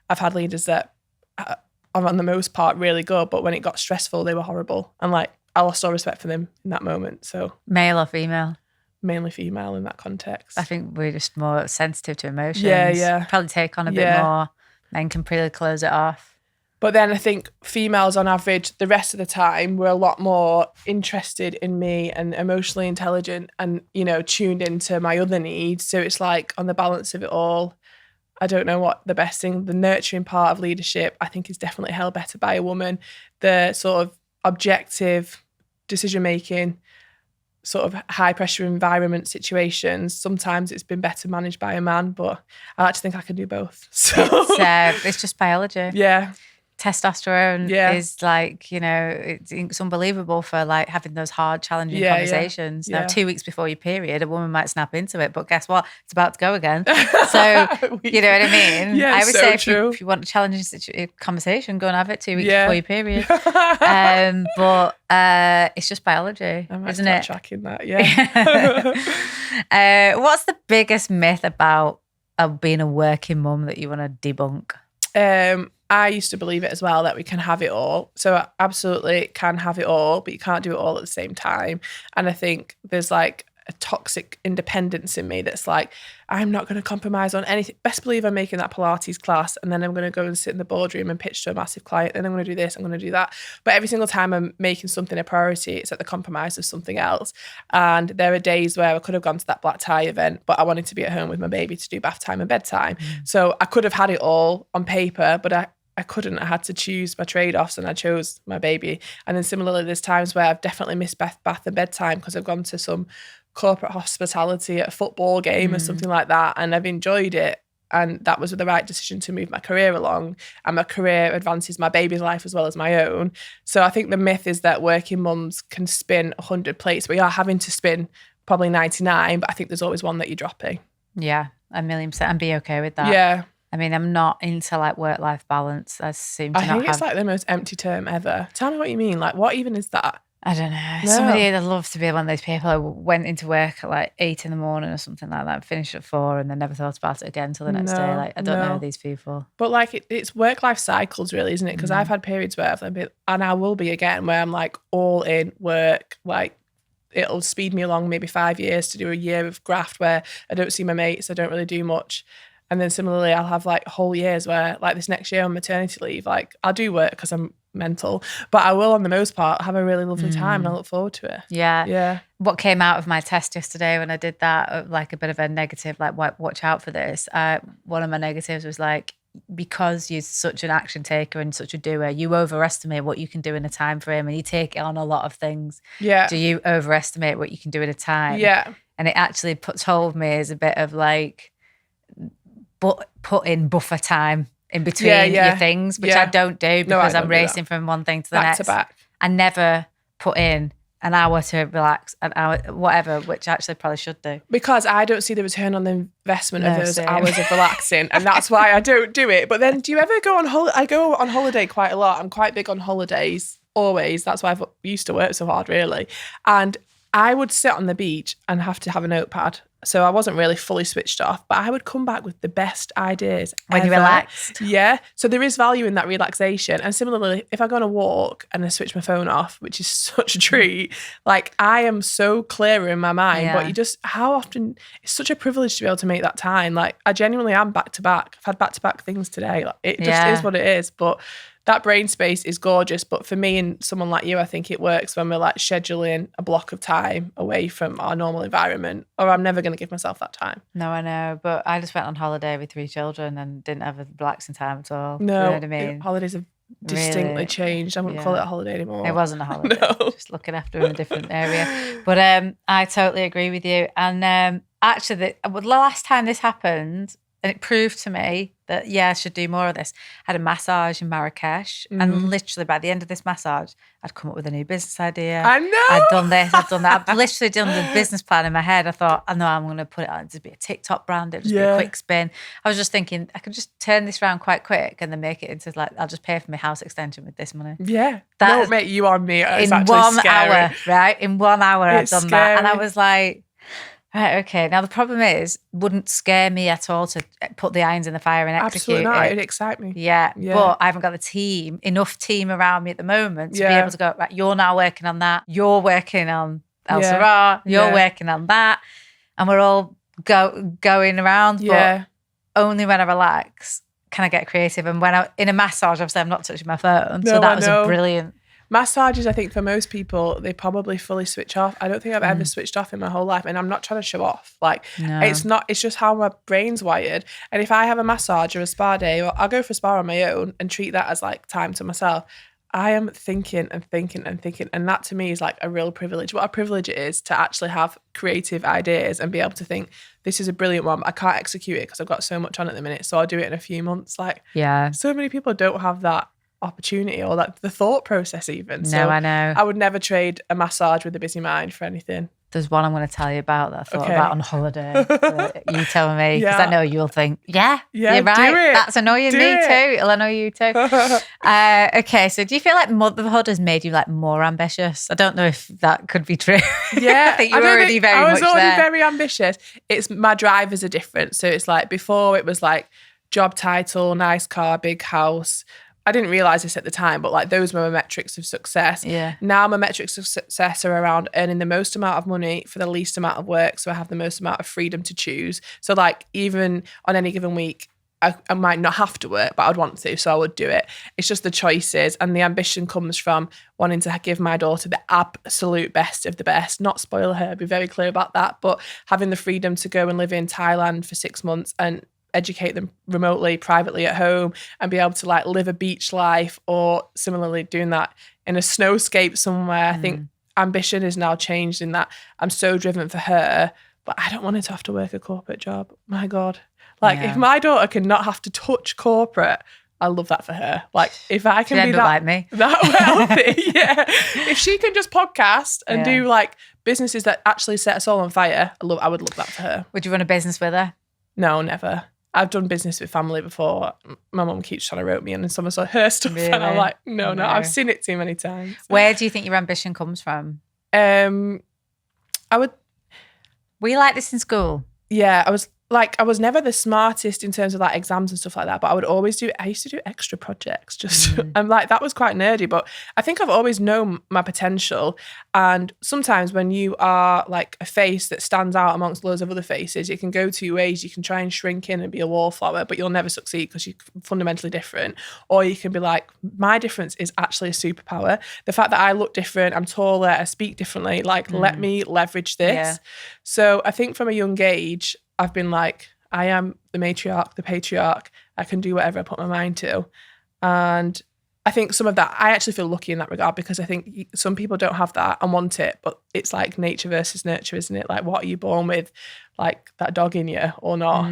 S1: I've had leaders that are on the most part really good, but when it got stressful, they were horrible. And like, I lost all respect for them in that moment. So
S3: male or female?
S1: Mainly female in that context.
S3: I think we're just more sensitive to emotions.
S1: Yeah.
S3: Probably take on a bit more. Men can pretty close it off.
S1: But then I think females on average, the rest of the time, were a lot more interested in me and emotionally intelligent and, you know, tuned into my other needs. So it's like on the balance of it all, I don't know what the best thing, the nurturing part of leadership, I think is definitely held better by a woman. The sort of objective decision-making, sort of high-pressure environment situations, sometimes it's been better managed by a man, but I like to think I can do both. So
S3: it's just biology.
S1: Yeah.
S3: Testosterone is like, you know, it's unbelievable for like having those hard, challenging conversations. Now, 2 weeks before your period, a woman might snap into it, but guess what? It's about to go again. So, you know what I mean?
S1: Yeah,
S3: I would say if you want a challenging conversation, go and have it 2 weeks before your period. But it's just biology, isn't it?
S1: Tracking that,
S3: What's the biggest myth about being a working mum that you want to debunk?
S1: I used to believe it as well, that we can have it all. So I absolutely can have it all, but you can't do it all at the same time. And I think there's like a toxic independence in me that's like, I'm not going to compromise on anything. Best believe I'm making that Pilates class and then I'm going to go and sit in the boardroom and pitch to a massive client and I'm going to do this, I'm going to do that. But every single time I'm making something a priority, it's at the compromise of something else. And there are days where I could have gone to that black tie event, but I wanted to be at home with my baby to do bath time and bedtime. So I could have had it all on paper, but I couldn't. I had to choose my trade-offs and I chose my baby. And then similarly, there's times where I've definitely missed bath and bedtime because I've gone to some corporate hospitality at a football game or something like that, and I've enjoyed it, and that was the right decision to move my career along, and my career advances my baby's life as well as my own. So I think the myth is that working mums can spin 100 plates. We are having to spin probably 99, but I think there's always one that you're dropping.
S3: Yeah, 1,000,000%, and be okay with that.
S1: Yeah.
S3: I mean, I'm not into like work-life balance. I seem to
S1: I
S3: not
S1: think
S3: have.
S1: it's like the most empty term ever. Tell me what you mean. Like, what even is that?
S3: I don't know.
S1: No.
S3: Somebody that loves to be one of those people who went into work at like 8 a.m. or something like that, finished at 4 and then never thought about it again until the next day. Like, I don't know these people.
S1: But like, it's work-life cycles really, isn't it? Because I've had periods where I've been, and I will be again, where I'm like all in work. Like, it'll speed me along maybe 5 years to do a year of graft where I don't see my mates, I don't really do much. And then similarly, I'll have like whole years where like this next year on maternity leave, like I'll do work because I'm mental, but I will on the most part have a really lovely time and I look forward to it.
S3: Yeah. What came out of my test yesterday when I did that, like a bit of a negative, like watch out for this. One of my negatives was like, because you're such an action taker and such a doer, you overestimate what you can do in a time frame and you take on a lot of things.
S1: Yeah.
S3: Do you overestimate what you can do in a time?
S1: Yeah.
S3: And it actually told me as a bit of like, put in buffer time in between your things, which I don't do because I'm racing from one thing to the next.
S1: Back to back.
S3: I never put in an hour to relax, an hour, whatever, which I actually probably should do.
S1: Because I don't see the return on the investment of those hours of relaxing, and that's why I don't do it. But then do you ever go on holiday? I go on holiday quite a lot. I'm quite big on holidays, always. That's why I've used to work so hard, really. And I would sit on the beach and have to have a notepad. So I wasn't really fully switched off, but I would come back with the best ideas
S3: when you relaxed.
S1: Yeah. So there is value in that relaxation. And similarly, if I go on a walk and I switch my phone off, which is such a treat, like I am so clear in my mind, but you just, how often, it's such a privilege to be able to make that time. Like I genuinely am back to back. I've had back to back things today. Like, it just is what it is. But that brain space is gorgeous. But for me and someone like you, I think it works when we're like scheduling a block of time away from our normal environment, or I'm never going to give myself that time.
S3: No, I know. But I just went on holiday with 3 children and didn't have a relaxing time at all.
S1: No,
S3: you know what I mean?
S1: Holidays have distinctly changed. I wouldn't call it a holiday anymore.
S3: It wasn't a holiday. Just looking after in a different area. But I totally agree with you. And actually, the last time this happened, and it proved to me that, I should do more of this. I had a massage in Marrakesh. And literally by the end of this massage, I'd come up with a new business idea.
S1: I know.
S3: I'd done this, I'd done that. I'd literally done the business plan in my head. I thought, I know I'm going to put it on. It'd be a TikTok brand. It'd just be a quick spin. I was just thinking, I could just turn this around quite quick and then make it into like, I'll just pay for my house extension with this money.
S1: Yeah. No, mate, you on me. It's
S3: in 1 hour, right? In 1 hour, I'd done that. And I was like, right, okay. Now the problem is, wouldn't scare me at all to put the irons in the fire and execute
S1: Absolutely not.
S3: it.
S1: It'd excite me.
S3: Yeah, but I haven't got enough team around me at the moment to be able to go, right, you're now working on that. You're working on Elle Sera. You're working on that. And we're all going around. But only when I relax can I get creative. And when in a massage, obviously I'm not touching my phone. So that was a brilliant.
S1: Massages, I think for most people, they probably fully switch off. I don't think I've ever switched off in my whole life, and I'm not trying to show off. Like, it's just how my brain's wired. And if I have a massage or a spa day, or I'll go for a spa on my own and treat that as like time to myself, I am thinking and thinking and thinking. And that to me is like a real privilege. What a privilege it is to actually have creative ideas and be able to think, this is a brilliant one, but I can't execute it because I've got so much on at the minute. So I'll do it in a few months. Like, so many people don't have that opportunity or like the thought process even. So
S3: I know.
S1: I would never trade a massage with a busy mind for anything.
S3: There's one I'm going to tell you about that I thought about on holiday. You tell me, because I know you'll think, you're right.
S1: Do it.
S3: That's annoying me too. It'll annoy you too. Okay, so do you feel like motherhood has made you like more ambitious? I don't know if that could be true.
S1: Yeah,
S3: I think you're already very much there.
S1: I was already very ambitious. It's my drivers are different. So it's like before it was like job title, nice car, big house. I didn't realise this at the time, but like those were my metrics of success.
S3: Yeah.
S1: Now my metrics of success are around earning the most amount of money for the least amount of work, so I have the most amount of freedom to choose. So like even on any given week, I might not have to work, but I'd want to, so I would do it. It's just the choices, and the ambition comes from wanting to give my daughter the absolute best of the best, not spoil her, be very clear about that, but having the freedom to go and live in Thailand for 6 months and educate them remotely, privately at home, and be able to like live a beach life, or similarly doing that in a snowscape somewhere. I think ambition is now changed in that I'm so driven for her, but I don't want her to have to work a corporate job. My God. Like if my daughter can not have to touch corporate, I love that for her. Like if I can be that,
S3: like me.
S1: That wealthy, if she can just podcast and do like businesses that actually set us all on fire, I would love that for her.
S3: Would you run a business with her?
S1: No, never. I've done business with family before. My mum keeps trying to rope me in and someone saw her stuff and I'm like, no, I've seen it too many times.
S3: Where do you think your ambition comes from?
S1: I would...
S3: Were you like this in school?
S1: Yeah, I was never the smartest in terms of like exams and stuff like that, but I used to do extra projects just, I'm like, that was quite nerdy, but I think I've always known my potential. And sometimes when you are like a face that stands out amongst loads of other faces, it can go two ways. You can try and shrink in and be a wallflower, but you'll never succeed because you're fundamentally different. Or you can be like, my difference is actually a superpower. The fact that I look different, I'm taller, I speak differently, like let me leverage this. Yeah. So I think from a young age, I've been like, I am the matriarch, the patriarch. I can do whatever I put my mind to. And I think some of that, I actually feel lucky in that regard because I think some people don't have that and want it, but it's like nature versus nurture, isn't it? Like, what are you born with? Like that dog in you or not?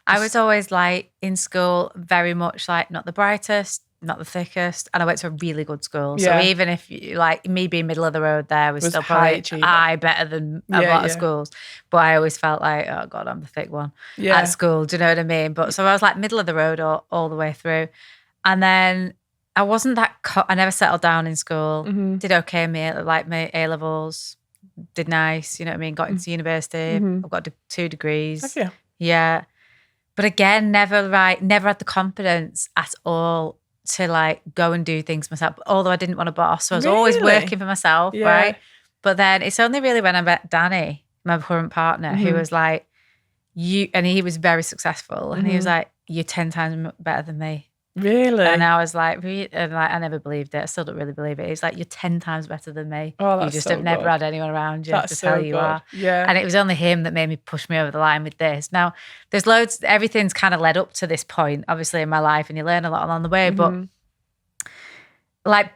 S3: I was always like in school, very much like not the brightest, not the thickest, and I went to a really good school. So even if you, like me being middle of the road there was still probably better than a lot of schools. But I always felt like, oh God, I'm the thick one at school. Do you know what I mean? But so I was like middle of the road all the way through. And then I wasn't that, I never settled down in school. Did okay in my A-levels, did nice, you know what I mean? Got into university. I've got 2 degrees.
S1: Have you?
S3: Yeah. But again, never had the confidence at all to like go and do things myself, although I didn't want a boss. So I was always working for myself, right? But then it's only really when I met Danny, my current partner, who was like, and he was very successful. And he was like, you're 10 times better than me.
S1: Really?
S3: And I was like, I never believed it. I still don't really believe it. He's like, you're 10 times better than me.
S1: Oh, that's
S3: you just
S1: so
S3: have never had anyone around you to tell you are.
S1: Yeah.
S3: And it was only him that made me push me over the line with this. Now, there's loads, everything's kind of led up to this point, obviously, in my life, and you learn a lot along the way. But like,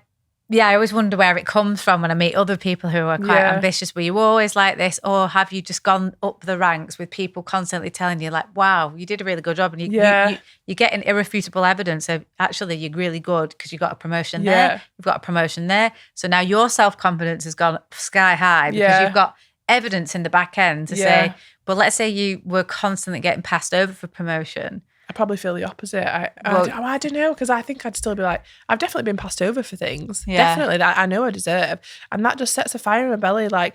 S3: I always wonder where it comes from when I meet other people who are quite ambitious. Were you always like this? Or have you just gone up the ranks with people constantly telling you like, wow, you did a really good job. And you're getting irrefutable evidence of actually you're really good because you got a promotion there. You've got a promotion there. So now your self-confidence has gone sky high because you've got evidence in the back end to say, but let's say you were constantly getting passed over for promotion.
S1: I probably feel the opposite. I don't know, because I think I'd still be like, I've definitely been passed over for things. Definitely, that I know I deserve. And that just sets a fire in my belly. Like,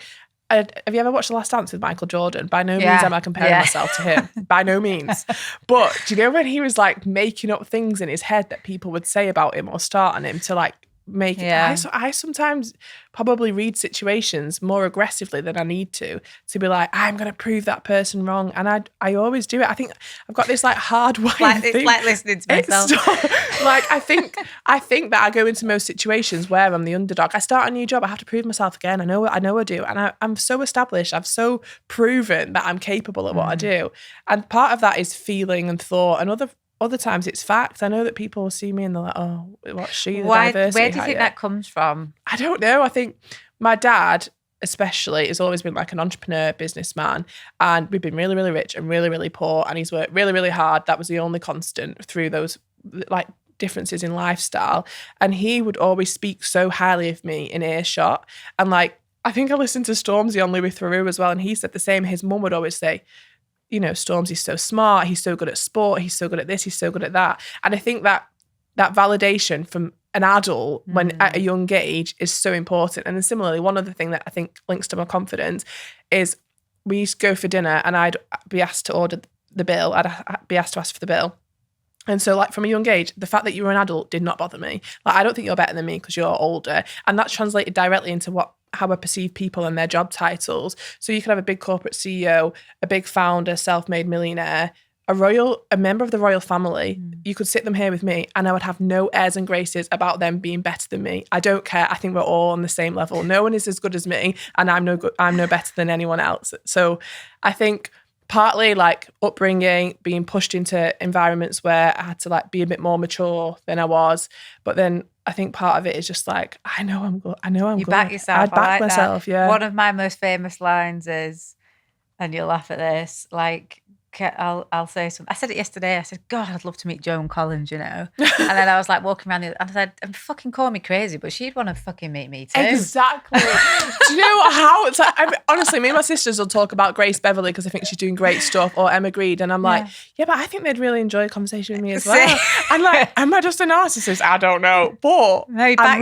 S1: have you ever watched The Last Dance with Michael Jordan? By no means am I comparing myself to him. By no means. But do you know when he was like making up things in his head that people would say about him or start on him to like make it? I sometimes probably read situations more aggressively than I need to be like, I'm going to prove that person wrong. And I always do it. I think I've got this like hard way.
S3: It's like listening to myself.
S1: Like I think that I go into most situations where I'm the underdog. I start a new job, I have to prove myself again. I know I do. And I'm so established. I've so proven that I'm capable of what I do. And part of that is feeling and thought, and other times it's fact. I know that people see me and they're like, oh, what's she, the diversity?
S3: Where do you think that comes from?
S1: I don't know. I think my dad especially has always been like an entrepreneur, businessman, and we've been really, really rich and really, really poor, and he's worked really, really hard. That was the only constant through those like differences in lifestyle. And he would always speak so highly of me in earshot. And like, I think I listened to Stormzy on Louis Theroux as well, and he said the same. His mum would always say, you know, Stormzy's so smart, he's so good at sport, he's so good at this, he's so good at that. And I think that validation from an adult when at a young age is so important. And then similarly, one other thing that I think links to my confidence is we used to go for dinner and I'd be asked to order the bill, I'd be asked to ask for the bill. And so like from a young age, the fact that you were an adult did not bother me. Like, I don't think you're better than me because you're older. And that's translated directly into how I perceive people and their job titles. So you could have a big corporate CEO, a big founder, self-made millionaire, a member of the royal family. You could sit them here with me and I would have no airs and graces about them being better than me. I don't care. I think we're all on the same level. No one is as good as me and I'm no better than anyone else. So I think partly like upbringing, being pushed into environments where I had to like be a bit more mature than I was. But then I think part of it is just like, I know I'm good. You
S3: back yourself.
S1: I'd back myself, yeah.
S3: One of my most famous lines is, and you'll laugh at this, like, I'll say something. I said it yesterday. I said, God, I'd love to meet Joan Collins, you know. And then I was like walking around and I said, fucking call me crazy, but she'd want to fucking meet me too.
S1: Exactly. Do you know how? It's like, honestly, me and my sisters will talk about Grace Beverly because I think she's doing great stuff, or Emma Greed, and I'm like, yeah, but I think they'd really enjoy a conversation with me as well. I'm like, am I just a narcissist? I don't know, but I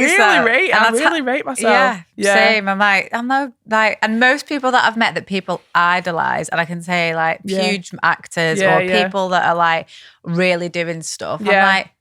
S1: really rate myself.
S3: Yeah, same. I'm not like, and most people that I've met that people idolize, and I can say like huge actors or people that are like really doing stuff. I'm like,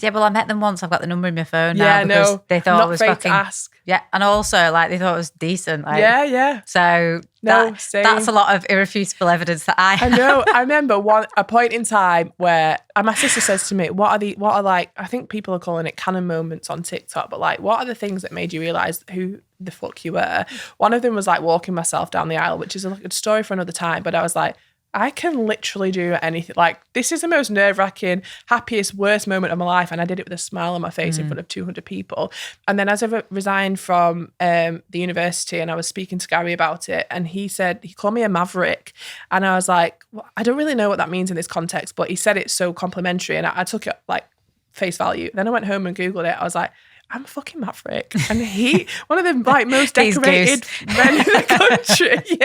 S3: yeah, well, I met them once. I've got the number in my phone now because they thought I was fucking. To ask. Yeah, and also like they thought it was decent. Like, So that's a lot of irrefutable evidence that I have.
S1: I know. I remember a point in time where my sister says to me, what are like, I think people are calling it canon moments on TikTok, but like, what are the things that made you realise who the fuck you were? One of them was like walking myself down the aisle, which is a story for another time, but I was like, I can literally do anything. Like, this is the most nerve-wracking, happiest, worst moment of my life. And I did it with a smile on my face in front of 200 people. And then as I resigned from the university and I was speaking to Gary about it, and he called me a maverick. And I was like, well, I don't really know what that means in this context, but he said it's so complimentary. And I took it like face value. Then I went home and Googled it. I was like, I'm a fucking maverick. And he, one of the like most decorated men in the country,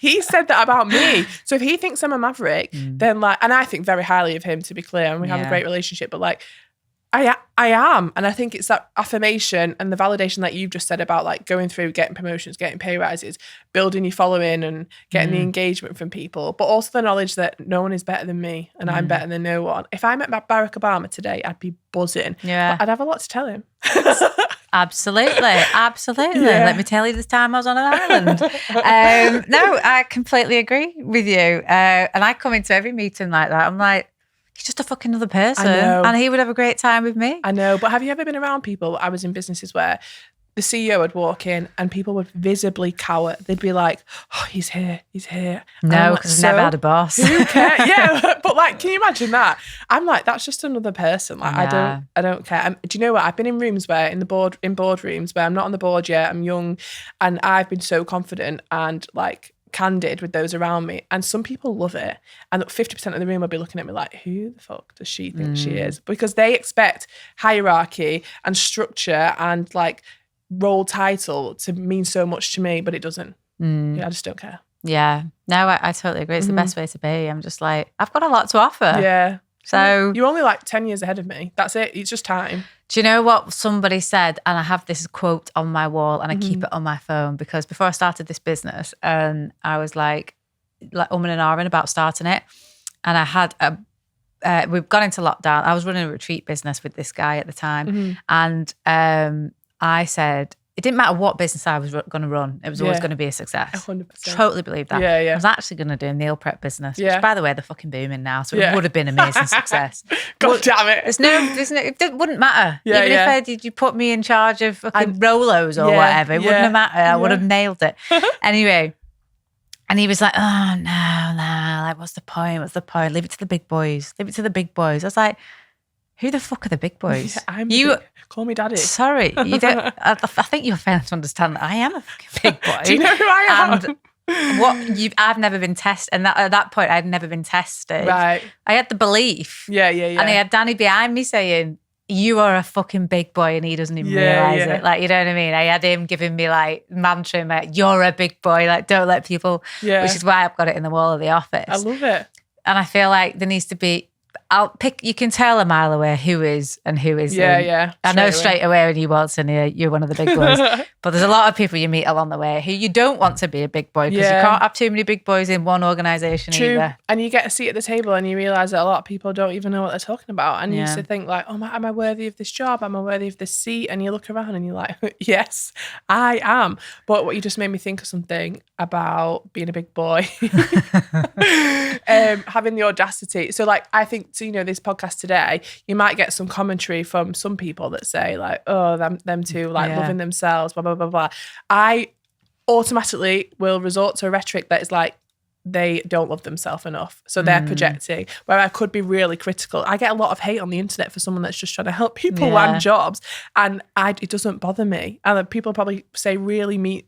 S1: he said that about me. So if he thinks I'm a maverick, then like, and I think very highly of him, to be clear, and we have a great relationship, but like, I am. And I think it's that affirmation and the validation that you've just said about like going through, getting promotions, getting pay rises, building your following and getting the engagement from people, but also the knowledge that no one is better than me and I'm better than no one. If I met Barack Obama today, I'd be buzzing. Yeah. But I'd have a lot to tell him.
S3: Absolutely. Yeah. Let me tell you this time I was on an island. No, I completely agree with you. And I come into every meeting like that. I'm like, he's just a fucking other person. And he would have a great time with me.
S1: I know. But have you ever been around people? I was in businesses where the CEO would walk in and people would visibly cower. They'd be like, oh, he's here.
S3: No, because I've never had a boss.
S1: Who cares? Yeah, but like, can you imagine that? I'm like, that's just another person. Like, I don't care. Do you know what? I've been in rooms where in boardrooms where I'm not on the board yet, I'm young, and I've been so confident and like candid with those around me, and some people love it, and 50% of the room will be looking at me like, who the fuck does she think she is? Because they expect hierarchy and structure and like role title to mean so much to me, but it doesn't. I just don't care.
S3: Yeah, no, I totally agree. It's the best way to be. I'm just like, I've got a lot to offer.
S1: Yeah.
S3: So
S1: you're only like 10 years ahead of me. That's it. It's just time.
S3: Do you know what somebody said? And I have this quote on my wall and I keep it on my phone, because before I started this business, and I was like and ahhing about starting it. And I had we've gone into lockdown. I was running a retreat business with this guy at the time. And I said, it didn't matter what business I was going to run. It was always going to be a success.
S1: 100%.
S3: Totally believe that.
S1: Yeah.
S3: I was actually going to do a meal prep business, which, by the way, they're fucking booming now. So it would have been amazing success.
S1: God damn it.
S3: It wouldn't matter.
S1: Yeah,
S3: Even if you put me in charge of fucking Rolos or whatever, it wouldn't have mattered. I would have nailed it. Anyway. And he was like, oh, no, like, what's the point? Leave it to the big boys. I was like, who the fuck are the big boys?
S1: Call me daddy.
S3: Sorry, you don't. I think you're failing to understand that I am a fucking big boy.
S1: Do you know who I am?
S3: And I've never been tested, and at that point, I'd never been tested.
S1: Right.
S3: I had the belief.
S1: Yeah.
S3: And I had Danny behind me saying, "You are a fucking big boy," and he doesn't even realize it. Like, you know what I mean? I had him giving me like mantra, like, "You're a big boy." Like, don't let people. Yeah. Which is why I've got it in the wall of the office.
S1: I love it.
S3: And I feel like there needs to be. You can tell a mile away who is and who isn't.
S1: Yeah.
S3: I know straight away when you waltz in here, you're one of the big boys. But there's a lot of people you meet along the way who you don't want to be a big boy, because you can't have too many big boys in one organisation either.
S1: And you get a seat at the table and you realise that a lot of people don't even know what they're talking about. And you used to think like, oh, am I worthy of this job? Am I worthy of this seat? And you look around and you're like, yes, I am. But what you just made me think of something about being a big boy. Having the audacity. So like, I think, so, you know, this podcast today, you might get some commentary from some people that say like, oh, them two, like loving themselves, blah, blah, blah, blah. I automatically will resort to a rhetoric that is like, they don't love themselves enough. So they're projecting, where I could be really critical. I get a lot of hate on the internet for someone that's just trying to help people land jobs. And it doesn't bother me. And people probably say really mean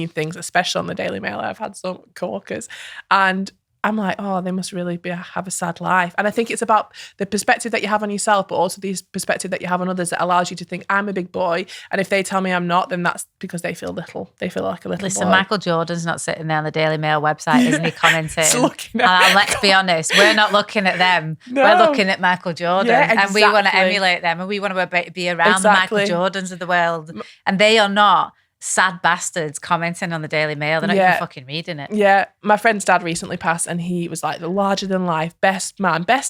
S1: things, especially on the Daily Mail. I've had some co-workers, and I'm like, oh, they must really have a sad life. And I think it's about the perspective that you have on yourself, but also the perspective that you have on others that allows you to think, I'm a big boy. And if they tell me I'm not, then that's because they feel little. They feel like a little
S3: Listen,
S1: boy.
S3: Michael Jordan's not sitting there on the Daily Mail website, isn't he, commenting?
S1: And
S3: let's be honest, we're not looking at them.
S1: No.
S3: We're looking at Michael Jordan.
S1: Yeah, exactly.
S3: And we want to emulate them, and we want to be around
S1: Exactly.
S3: the Michael Jordans of the world. And they are not sad bastards commenting on the Daily Mail. They're not even fucking reading it.
S1: Yeah. My friend's dad recently passed, and he was like the larger than life, best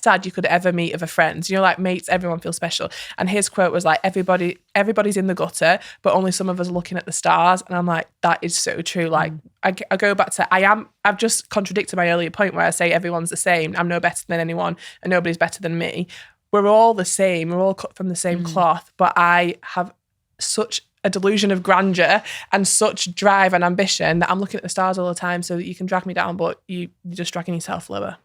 S1: dad you could ever meet of a friend. You know, like mates, everyone feels special. And his quote was like, everybody's in the gutter, but only some of us are looking at the stars. And I'm like, that is so true. Like I go back to, I've just contradicted my earlier point where I say everyone's the same. I'm no better than anyone and nobody's better than me. We're all the same. We're all cut from the same cloth, but I have such a delusion of grandeur and such drive and ambition that I'm looking at the stars all the time so that you can drag me down, but you're just dragging yourself lower.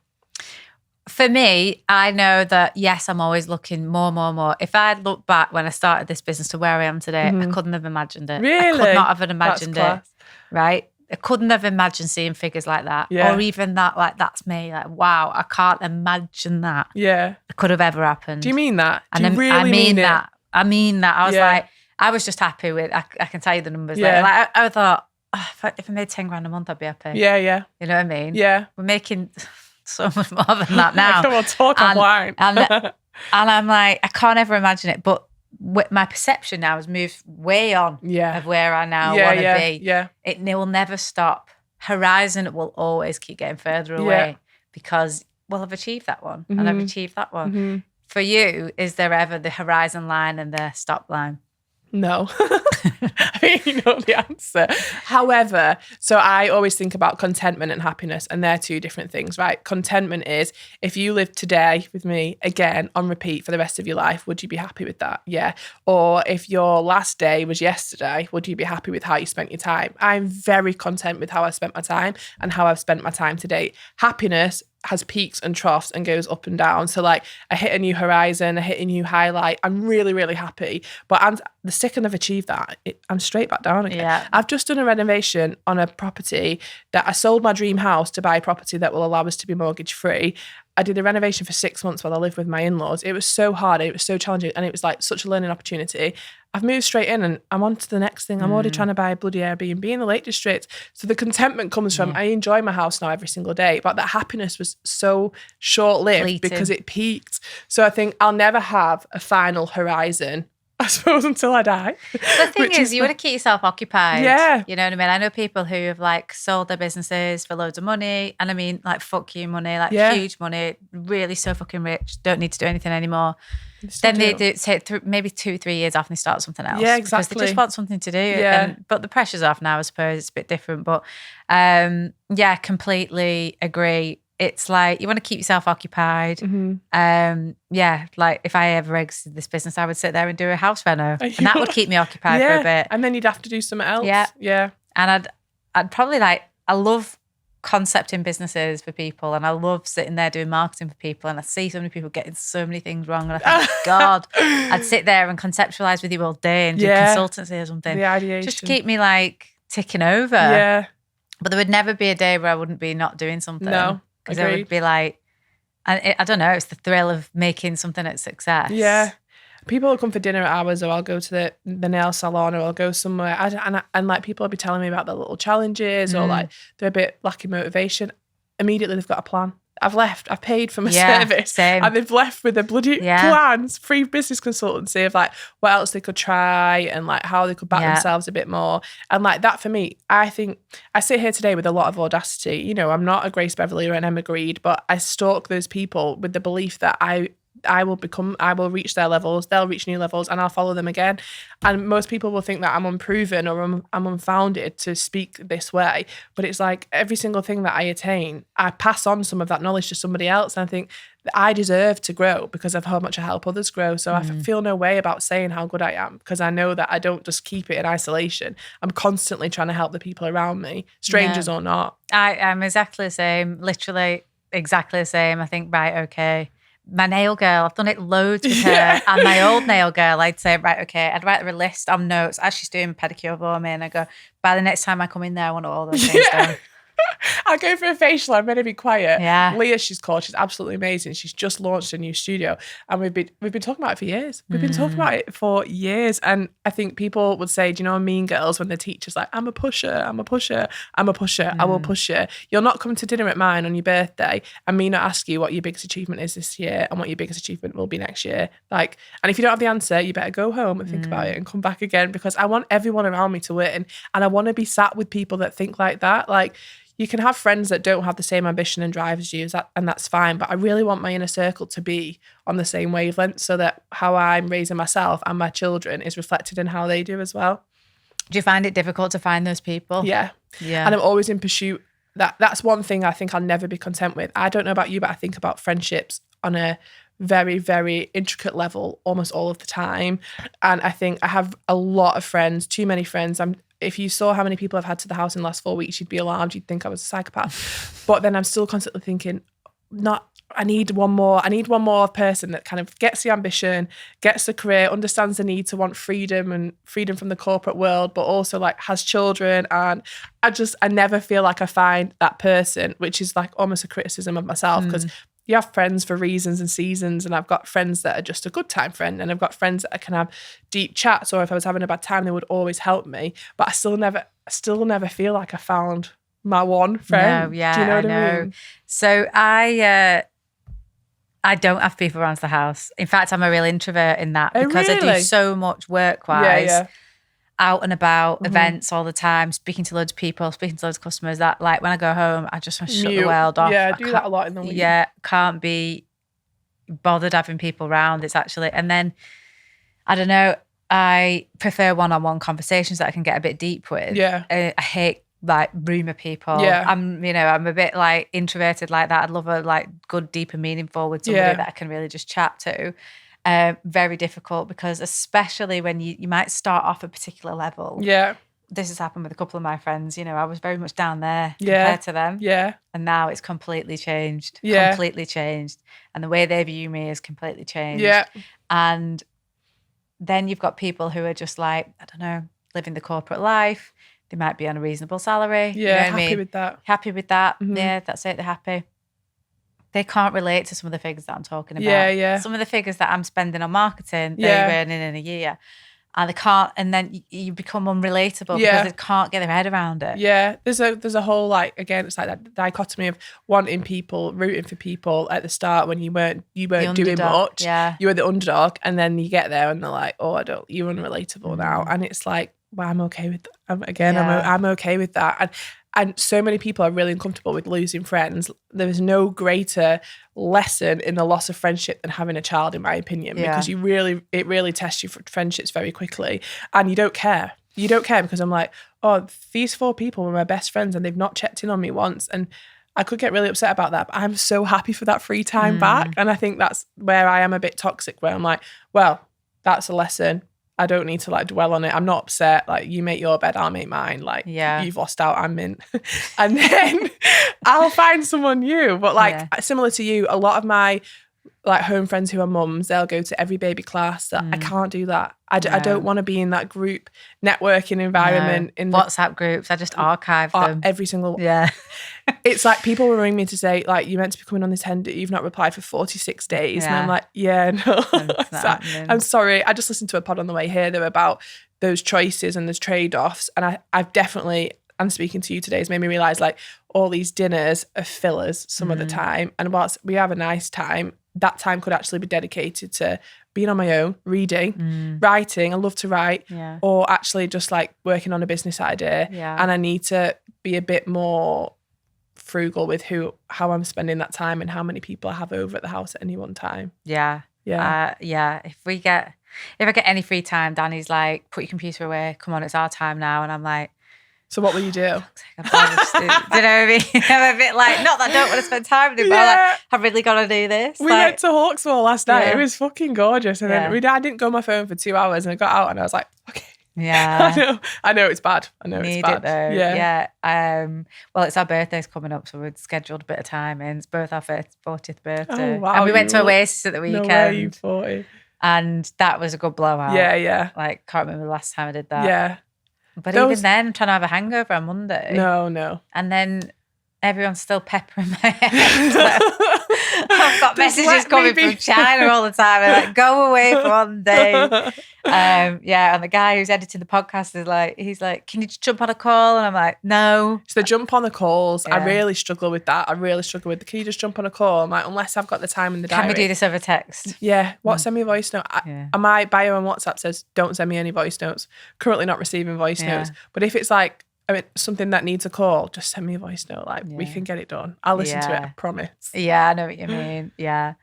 S3: For me, I know that, yes, I'm always looking more. If I look back when I started this business to where I am today, I couldn't have imagined it.
S1: Really?
S3: I could not have imagined
S1: That's
S3: it. Right? I couldn't have imagined seeing figures like that.
S1: Yeah.
S3: Or even that, like, that's me. Like, wow, I can't imagine that.
S1: Yeah.
S3: It could have ever happened.
S1: Do you mean that? Do
S3: And
S1: you really
S3: I mean
S1: it?
S3: that. I mean that. I was
S1: Yeah.
S3: like, I was just happy with, I can tell you the numbers.
S1: Yeah.
S3: Like I thought, oh, if I made 10 grand a month, I'd be happy.
S1: Yeah, yeah.
S3: You know what I mean?
S1: Yeah.
S3: We're making so much more than that now.
S1: Come on, talk online.
S3: And I'm like, I can't ever imagine it. But my perception now has moved way on of where I now want to be.
S1: Yeah.
S3: It will never stop. Horizon will always keep getting further away because, well, I've achieved that one and I've achieved that one.
S1: Mm-hmm.
S3: For you, is there ever the horizon line and the stop line?
S1: No. I mean, you know the answer. However, so I always think about contentment and happiness, and they're two different things, right? Contentment is if you live today with me again on repeat for the rest of your life, would you be happy with that? Yeah. Or if your last day was yesterday, would you be happy with how you spent your time? I'm very content with how I spent my time and how I've spent my time to date. Happiness has peaks and troughs and goes up and down. So like I hit a new horizon, I hit a new highlight. I'm really, really happy. But the second I've achieved that, I'm straight back down again.
S3: Yeah.
S1: I've just done a renovation on a property that I sold my dream house to buy a property that will allow us to be mortgage free. I did a renovation for 6 months while I lived with my in-laws. It was so hard. It was so challenging. And it was like such a learning opportunity. I've moved straight in and I'm on to the next thing. I'm already trying to buy a bloody Airbnb in the Lake District. So the contentment comes from, I enjoy my house now every single day. But that happiness was so short-lived because it peaked. So I think I'll never have a final horizon, I suppose, until I die.
S3: The thing is, you want to keep yourself occupied.
S1: Yeah.
S3: You know what I mean? I know people who have like sold their businesses for loads of money. And I mean, like, fuck you money, like huge money, really so fucking rich, don't need to do anything anymore. Then they do take maybe 2-3 years off and they start something else.
S1: Yeah, exactly.
S3: Because they just want something to do.
S1: Yeah.
S3: But the pressure's off now, I suppose. It's a bit different. But yeah, completely agree. It's like you want to keep yourself occupied. Yeah, like if I ever exited this business, I would sit there and do a house reno, and that would keep me occupied for a bit.
S1: And then you'd have to do something else.
S3: Yeah. And I'd probably I love concepting businesses for people, and I love sitting there doing marketing for people, and I see so many people getting so many things wrong, and I think, God, I'd sit there and conceptualize with you all day and do consultancy or something.
S1: The ideation.
S3: Just to keep me like ticking over.
S1: Yeah.
S3: But there would never be a day where I wouldn't be not doing something.
S1: No.
S3: Because I would be like, I don't know, it's the thrill of making something a success.
S1: Yeah. People will come for dinner at ours, or I'll go to the nail salon, or I'll go somewhere. And like people will be telling me about their little challenges, or like they're a bit lacking motivation. Immediately they've got a plan. I've left. I've paid for my service.
S3: Same.
S1: And they've left with a bloody plans, free business consultancy of like what else they could try and like how they could back themselves a bit more. And like that for me, I think I sit here today with a lot of audacity. You know, I'm not a Grace Beverley or an Emma Greed, but I stalk those people with the belief that I will reach their levels, they'll reach new levels, and I'll follow them again. And most people will think that I'm unproven or I'm unfounded to speak this way. But it's like every single thing that I attain, I pass on some of that knowledge to somebody else. And I think that I deserve to grow because of how much I help others grow. So I feel no way about saying how good I am, because I know that I don't just keep it in isolation. I'm constantly trying to help the people around me, strangers or not.
S3: I'm exactly the same, literally exactly the same. I think, right, okay. My nail girl, I've done it loads with her. And my old nail girl, I'd say, right, okay, I'd write her a list on notes as she's doing pedicure for me, and I go, by the next time I come in there, I want all those things done.
S1: I go for a facial. I'm going to be quiet.
S3: Yeah.
S1: Leah, she's called. She's absolutely amazing. She's just launched a new studio, and we've been talking about it for years. We've been talking about it for years, and I think people would say, do you know, Mean Girls, when the teacher's like, I'm a pusher, I'm a pusher, I'm a pusher, I will push you. You'll not come to dinner at mine on your birthday and me not ask you what your biggest achievement is this year and what your biggest achievement will be next year. Like, and if you don't have the answer, you better go home and think about it and come back again, because I want everyone around me to win, and I want to be sat with people that think like that. Like, you can have friends that don't have the same ambition and drive as you, and that's fine. But I really want my inner circle to be on the same wavelength, so that how I'm raising myself and my children is reflected in how they do as well.
S3: Do you find it difficult to find those people?
S1: Yeah.
S3: Yeah.
S1: And I'm always in pursuit. That's one thing I think I'll never be content with. I don't know about you, but I think about friendships on a very, very intricate level almost all of the time. And I think I have a lot of friends, too many friends. If you saw how many people I've had to the house in the last 4 weeks, you'd be alarmed. You'd think I was a psychopath. But then I'm still constantly thinking, I need one more person that kind of gets the ambition, gets the career, understands the need to want freedom and freedom from the corporate world, but also like has children. And I never feel like I find that person, which is like almost a criticism of myself, because you have friends for reasons and seasons, and I've got friends that are just a good time friend, and I've got friends that I can have deep chats, or if I was having a bad time, they would always help me. But I still never feel like I found my one friend.
S3: No, yeah,
S1: do you know what
S3: I
S1: mean?
S3: So I don't have people around the house. In fact, I'm a real introvert in that, because I do so much work-wise, out and about, events all the time, speaking to loads of people, speaking to loads of customers, that like when I go home, I just want to shut the world off.
S1: Yeah, I do that a lot in the week.
S3: Yeah, can't be bothered having people around. It's actually, and then, I don't know, I prefer one-on-one conversations that I can get a bit deep with.
S1: Yeah.
S3: I hate like room of people.
S1: Yeah.
S3: I'm a bit like introverted like that. I'd love a like good, deep and meaningful with somebody that I can really just chat to. Very difficult, because especially when you might start off a particular level.
S1: Yeah.
S3: This has happened with a couple of my friends. You know, I was very much down there compared to them.
S1: Yeah.
S3: And now it's completely changed.
S1: Yeah.
S3: Completely changed. And the way they view me has completely changed.
S1: Yeah.
S3: And then you've got people who are just like, I don't know, living the corporate life. They might be on a reasonable salary.
S1: Yeah,
S3: you know what I
S1: happy
S3: mean?
S1: with that.
S3: Happy with that.
S1: Mhm.
S3: Yeah, that's it. They're happy. They can't relate to some of the figures that I'm talking about.
S1: Yeah, yeah.
S3: Some of the figures that I'm spending on marketing, they're earning in a year. And they can't, and then you become unrelatable because they can't get their head around it.
S1: Yeah, there's a whole, like, again, it's like that dichotomy of wanting people, rooting for people at the start when you weren't doing much.
S3: Yeah.
S1: You were the underdog, and then you get there and they're like, oh, you're unrelatable now. And it's like, well, I'm okay with that. I'm okay with that. And so many people are really uncomfortable with losing friends. There is no greater lesson in the loss of friendship than having a child, in my opinion, because it really tests you for friendships very quickly, and you don't care. You don't care, because I'm like, oh, these 4 people were my best friends and they've not checked in on me once, and I could get really upset about that. But I'm so happy for that free time back, and I think that's where I am a bit toxic, where I'm like, well, that's a lesson. I don't need to like dwell on it. I'm not upset. Like, you make your bed, I'll make mine. Like, you've lost out, I'm in. And then I'll find someone new. But like, similar to you, a lot of my like home friends who are mums, they'll go to every baby class. That I can't do that. I don't want to be in that group networking environment. In
S3: WhatsApp groups, I just archive them.
S1: Every single.
S3: Yeah.
S1: It's like people will ring me to say, like, you're meant to be coming on this tender, you've not replied for 46 days. And I'm like, no. I'm sorry. I just listened to a pod on the way here. They're about those choices and those trade-offs. And I've definitely, and speaking to you today has made me realise, like, all these dinners are fillers some of the time. And whilst we have a nice time, that time could actually be dedicated to being on my own, reading, writing. I love to write, or actually just like working on a business idea.
S3: Yeah.
S1: And I need to be a bit more frugal with how I'm spending that time and how many people I have over at the house at any one time.
S3: Yeah. If I get any free time, Danny's like, put your computer away. Come on, it's our time now. And I'm like,
S1: so what will you do?
S3: Do you know what I mean? I'm a bit like, not that I don't want to spend time with him, but I'm like, I've really got to do this.
S1: We went to Hawkswell last night. It was fucking gorgeous. And then I didn't go on my phone for 2 hours, and I got out and I was like, okay.
S3: Yeah.
S1: I know it's bad. It's bad.
S3: It though. Yeah. Well, it's our birthdays coming up, so we'd scheduled a bit of time in. It's both our 40th birthday.
S1: Oh, wow.
S3: And we went to Oasis at the weekend.
S1: No way, you 40.
S3: And that was a good blowout.
S1: Yeah.
S3: Like, can't remember the last time I did that.
S1: Yeah.
S3: But even then, I'm trying to have a hangover on Monday.
S1: No.
S3: And then everyone's still peppering my head. I've got messages coming from China all the time. They're like, go away for one day. And the guy who's editing the podcast is like, he's like, can you just jump on a call? And I'm like, no.
S1: So the jump on the calls, I really struggle with that. Can you just jump on a call? I'm like, unless I've got the time in the diary.
S3: Can we do this over text?
S1: Yeah. Send me a voice note. My bio on WhatsApp says, don't send me any voice notes. Currently not receiving voice notes. But if it's like, something that needs a call, just send me a voice note. Like, we can get it done. I'll listen to it, I promise.
S3: Yeah, I know what you mean. Yeah.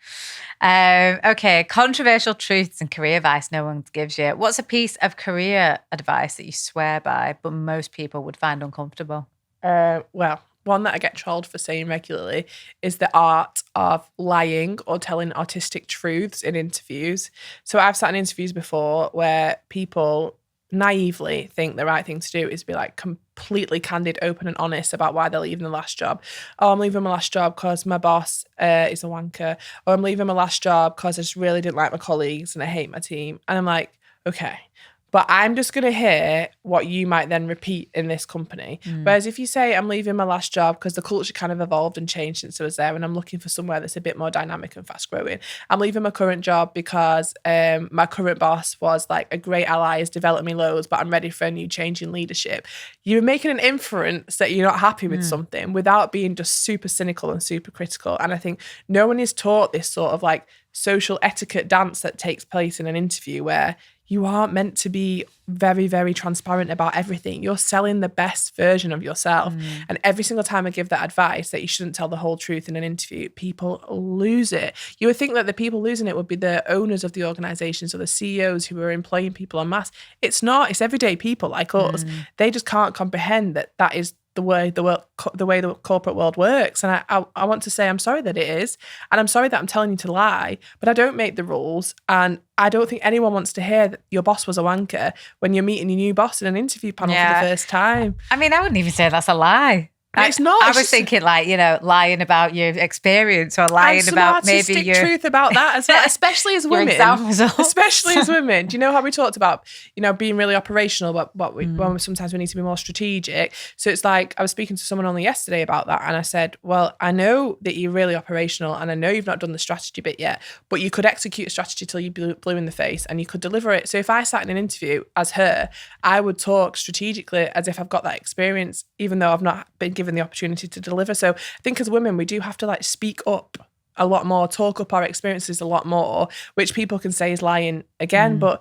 S3: Okay, controversial truths and career advice no one gives you. What's a piece of career advice that you swear by, but most people would find uncomfortable?
S1: One that I get trolled for saying regularly is the art of lying or telling artistic truths in interviews. So I've sat in interviews before where people naively think the right thing to do is be like completely candid, open and honest about why they're leaving the last job. Oh, I'm leaving my last job because my boss is a wanker. Or I'm leaving my last job because I just really didn't like my colleagues and I hate my team. And I'm like, okay, but I'm just going to hear what you might then repeat in this company. Whereas if you say I'm leaving my last job because the culture kind of evolved and changed since I was there and I'm looking for somewhere that's a bit more dynamic and fast growing. I'm leaving my current job because my current boss was like a great ally, has developed me loads, but I'm ready for a new change in leadership. You're making an inference that you're not happy with something without being just super cynical and super critical. And I think no one is taught this sort of like social etiquette dance that takes place in an interview where you aren't meant to be very, very transparent about everything. You're selling the best version of yourself. And every single time I give that advice that you shouldn't tell the whole truth in an interview, people lose it. You would think that the people losing it would be the owners of the organizations or the CEOs who are employing people en masse. It's not. It's everyday people like us. They just can't comprehend that that is the way the corporate world works. And I want to say I'm sorry that it is. And I'm sorry that I'm telling you to lie, but I don't make the rules. And I don't think anyone wants to hear that your boss was a wanker when you're meeting your new boss in an interview panel for the first time.
S3: I mean, I wouldn't even say that's a lie.
S1: It's not.
S3: I was thinking like, lying about your experience or lying about maybe your
S1: truth about that as well, especially as women. Especially as women. Do you know how we talked about, being really operational, but when sometimes we need to be more strategic. So it's like, I was speaking to someone only yesterday about that and I said, well, I know that you're really operational and I know you've not done the strategy bit yet, but you could execute a strategy till you blew in the face and you could deliver it. So if I sat in an interview as her, I would talk strategically as if I've got that experience, even though I've not been given the opportunity to deliver. So I think as women, we do have to like speak up a lot more, talk up our experiences a lot more, which people can say is lying again. But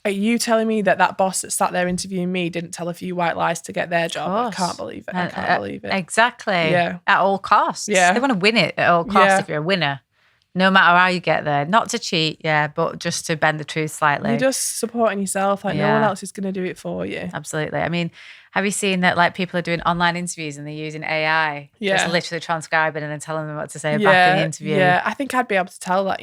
S1: are you telling me that boss that sat there interviewing me didn't tell a few white lies to get their job? I can't believe it. I can't believe it.
S3: Exactly.
S1: Yeah.
S3: At all costs. Yeah. They want to win it at all costs if you're a winner. No matter how you get there. Not to cheat, but just to bend the truth slightly.
S1: You're just supporting yourself. Like no one else is going to do it for you.
S3: Absolutely. I mean, have you seen that like people are doing online interviews and they're using AI? Just literally transcribing and then telling them what to say back in the interview.
S1: Yeah, I think I'd be able to tell that,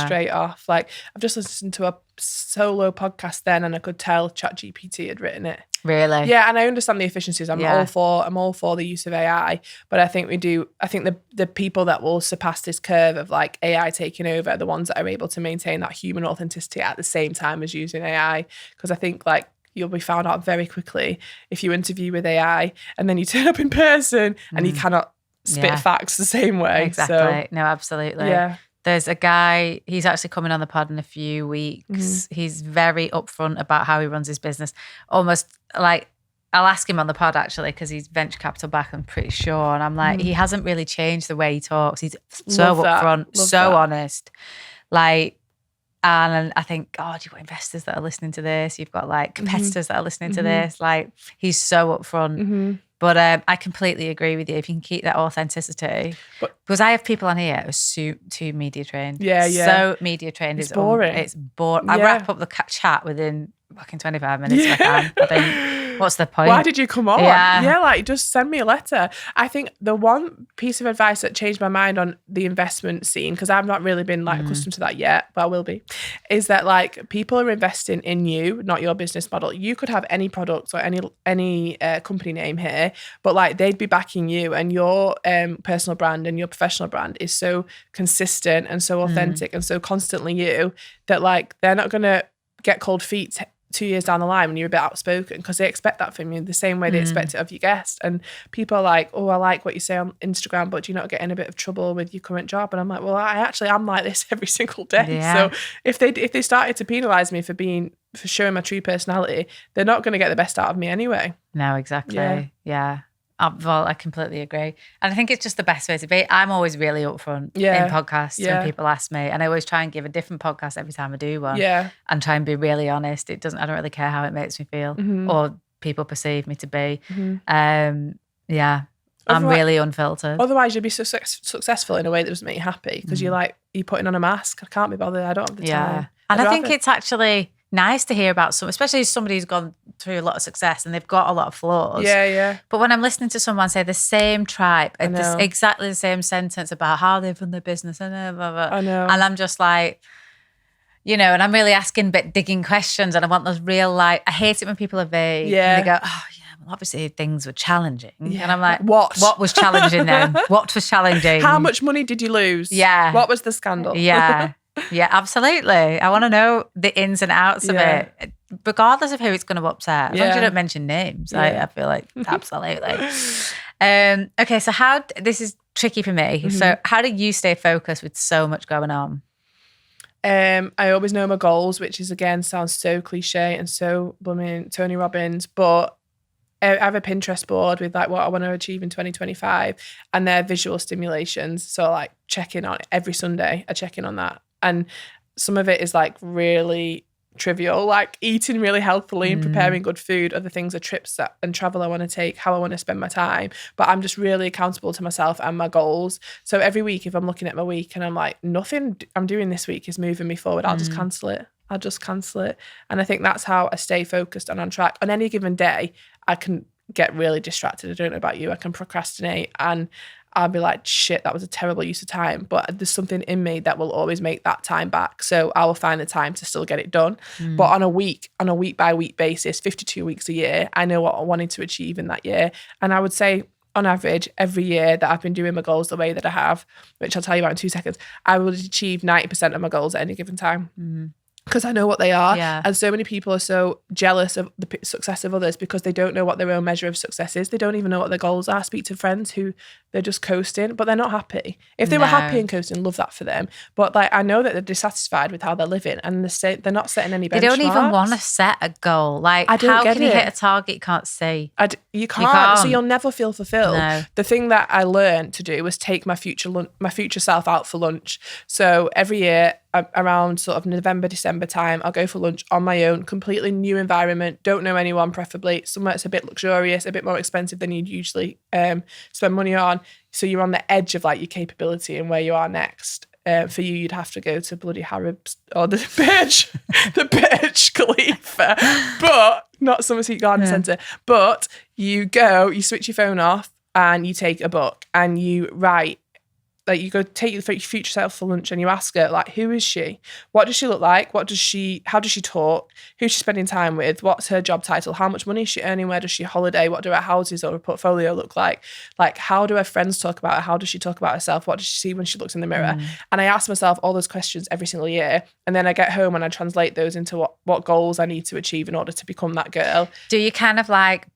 S1: straight off. Like I've just listened to a solo podcast then and I could tell ChatGPT had written it.
S3: Really?
S1: Yeah, and I understand the efficiencies. I'm all for the use of AI, but I think the people that will surpass this curve of like AI taking over are the ones that are able to maintain that human authenticity at the same time as using AI. Because I think like you'll be found out very quickly if you interview with AI and then you turn up in person and you cannot spit facts the same way.
S3: Exactly.
S1: So,
S3: no, absolutely.
S1: Yeah.
S3: There's a guy, he's actually coming on the pod in a few weeks. He's very upfront about how he runs his business. Almost like, I'll ask him on the pod actually, because he's venture capital back, I'm pretty sure. And I'm like, he hasn't really changed the way he talks. He's so upfront, so honest. Like, and I think, God, you've got investors that are listening to this. You've got like competitors that are listening to this. Like, he's so upfront. But I completely agree with you. If you can keep that authenticity. Because I have people on here who are too media trained.
S1: Yeah.
S3: So media trained.
S1: It's boring.
S3: It's boring. I wrap up the chat within fucking 25 minutes if I can. I think, what's the point?
S1: Why did you come on?
S3: Yeah,
S1: like just send me a letter. I think the one piece of advice that changed my mind on the investment scene, because I've not really been like accustomed to that yet, but I will be, is that like people are investing in you, not your business model. You could have any product or any company name here, but like they'd be backing you, and your personal brand and your professional brand is so consistent and so authentic and so constantly you that like they're not going to get cold feet 2 years down the line when you're a bit outspoken, because they expect that from you the same way they expect it of your guest. And people are like, oh, I like what you say on Instagram, but do you not get in a bit of trouble with your current job? And I'm like, well, I actually am like this every single day. So if they started to penalise me for showing my true personality, they're not going to get the best out of me anyway.
S3: No, exactly. Yeah. Well, I completely agree. And I think it's just the best way to be. I'm always really upfront in podcasts when people ask me. And I always try and give a different podcast every time I do one. Yeah. And try and be really honest. I don't really care how it makes me feel or people perceive me to be. I'm really unfiltered.
S1: Otherwise, you'll be successful in a way that doesn't make you happy, because you're putting on a mask. I can't be bothered. I don't have the time.
S3: And I think it's actually nice to hear about especially somebody who's gone through a lot of success and they've got a lot of flaws. Yeah. But when I'm listening to someone say the same tribe, exactly the same sentence about how they've run their business and blah, blah,
S1: I know.
S3: And I'm just like, and I'm really asking digging questions, and I want those real I hate it when people are vague. Yeah. And they go, oh yeah, well obviously things were challenging. Yeah. And I'm like, what was challenging then? What was challenging?
S1: How much money did you lose?
S3: Yeah.
S1: What was the scandal?
S3: Yeah. Yeah, absolutely. I want to know the ins and outs of it, regardless of who it's going to upset. As long as you don't mention names, I feel like absolutely. Okay, so this is tricky for me. So how do you stay focused with so much going on?
S1: I always know my goals, which is, again, sounds so cliche and so blooming Tony Robbins, but I have a Pinterest board with what I want to achieve in 2025, and they're visual stimulations. So check in on it every Sunday. I check in on that. And some of it is really trivial, like eating really healthily and preparing good food. Other things are trips and travel I want to take, how I want to spend my time. But I'm just really accountable to myself and my goals. So every week, if I'm looking at my week and I'm like, nothing I'm doing this week is moving me forward, I'll just cancel it. And I think that's how I stay focused and on track. On any given day, I can get really distracted. I don't know about you. I can procrastinate and I'll be like, shit, that was a terrible use of time. But there's something in me that will always make that time back. So I will find the time to still get it done. But on a week by week basis, 52 weeks a year, I know what I wanted to achieve in that year. And I would say, on average, every year that I've been doing my goals the way that I have, which I'll tell you about in 2 seconds, I will achieve 90% of my goals at any given time. Because I know what they are. Yeah. And so many people are so jealous of the success of others because they don't know what their own measure of success is. They don't even know what their goals are. I speak to friends who they're just coasting, but they're not happy. If they were happy and coasting, love that for them. But I know that they're dissatisfied with how they're living, and they're not setting any benchmarks.
S3: They don't even want to set a goal. How can you hit a target you can't see?
S1: You can't. So you'll never feel fulfilled. No. The thing that I learned to do was take my future self out for lunch. So every year, around sort of November, December time, I'll go for lunch on my own, completely new environment, don't know anyone, preferably somewhere that's a bit luxurious, a bit more expensive than you'd usually spend money on. So you're on the edge of your capability and where you are next. For you, you'd have to go to bloody Harrods or the Burj Khalifa, but not Somerset Garden Centre. But you switch your phone off and you take a book and you write. You go take your future self for lunch and you ask her, who is she? What does she look like? How does she talk? Who's she spending time with? What's her job title? How much money is she earning? Where does she holiday? What do her houses or her portfolio look like? How do her friends talk about her? How does she talk about herself? What does she see when she looks in the mirror? And I ask myself all those questions every single year. And then I get home and I translate those into what goals I need to achieve in order to become that girl.
S3: Do you kind of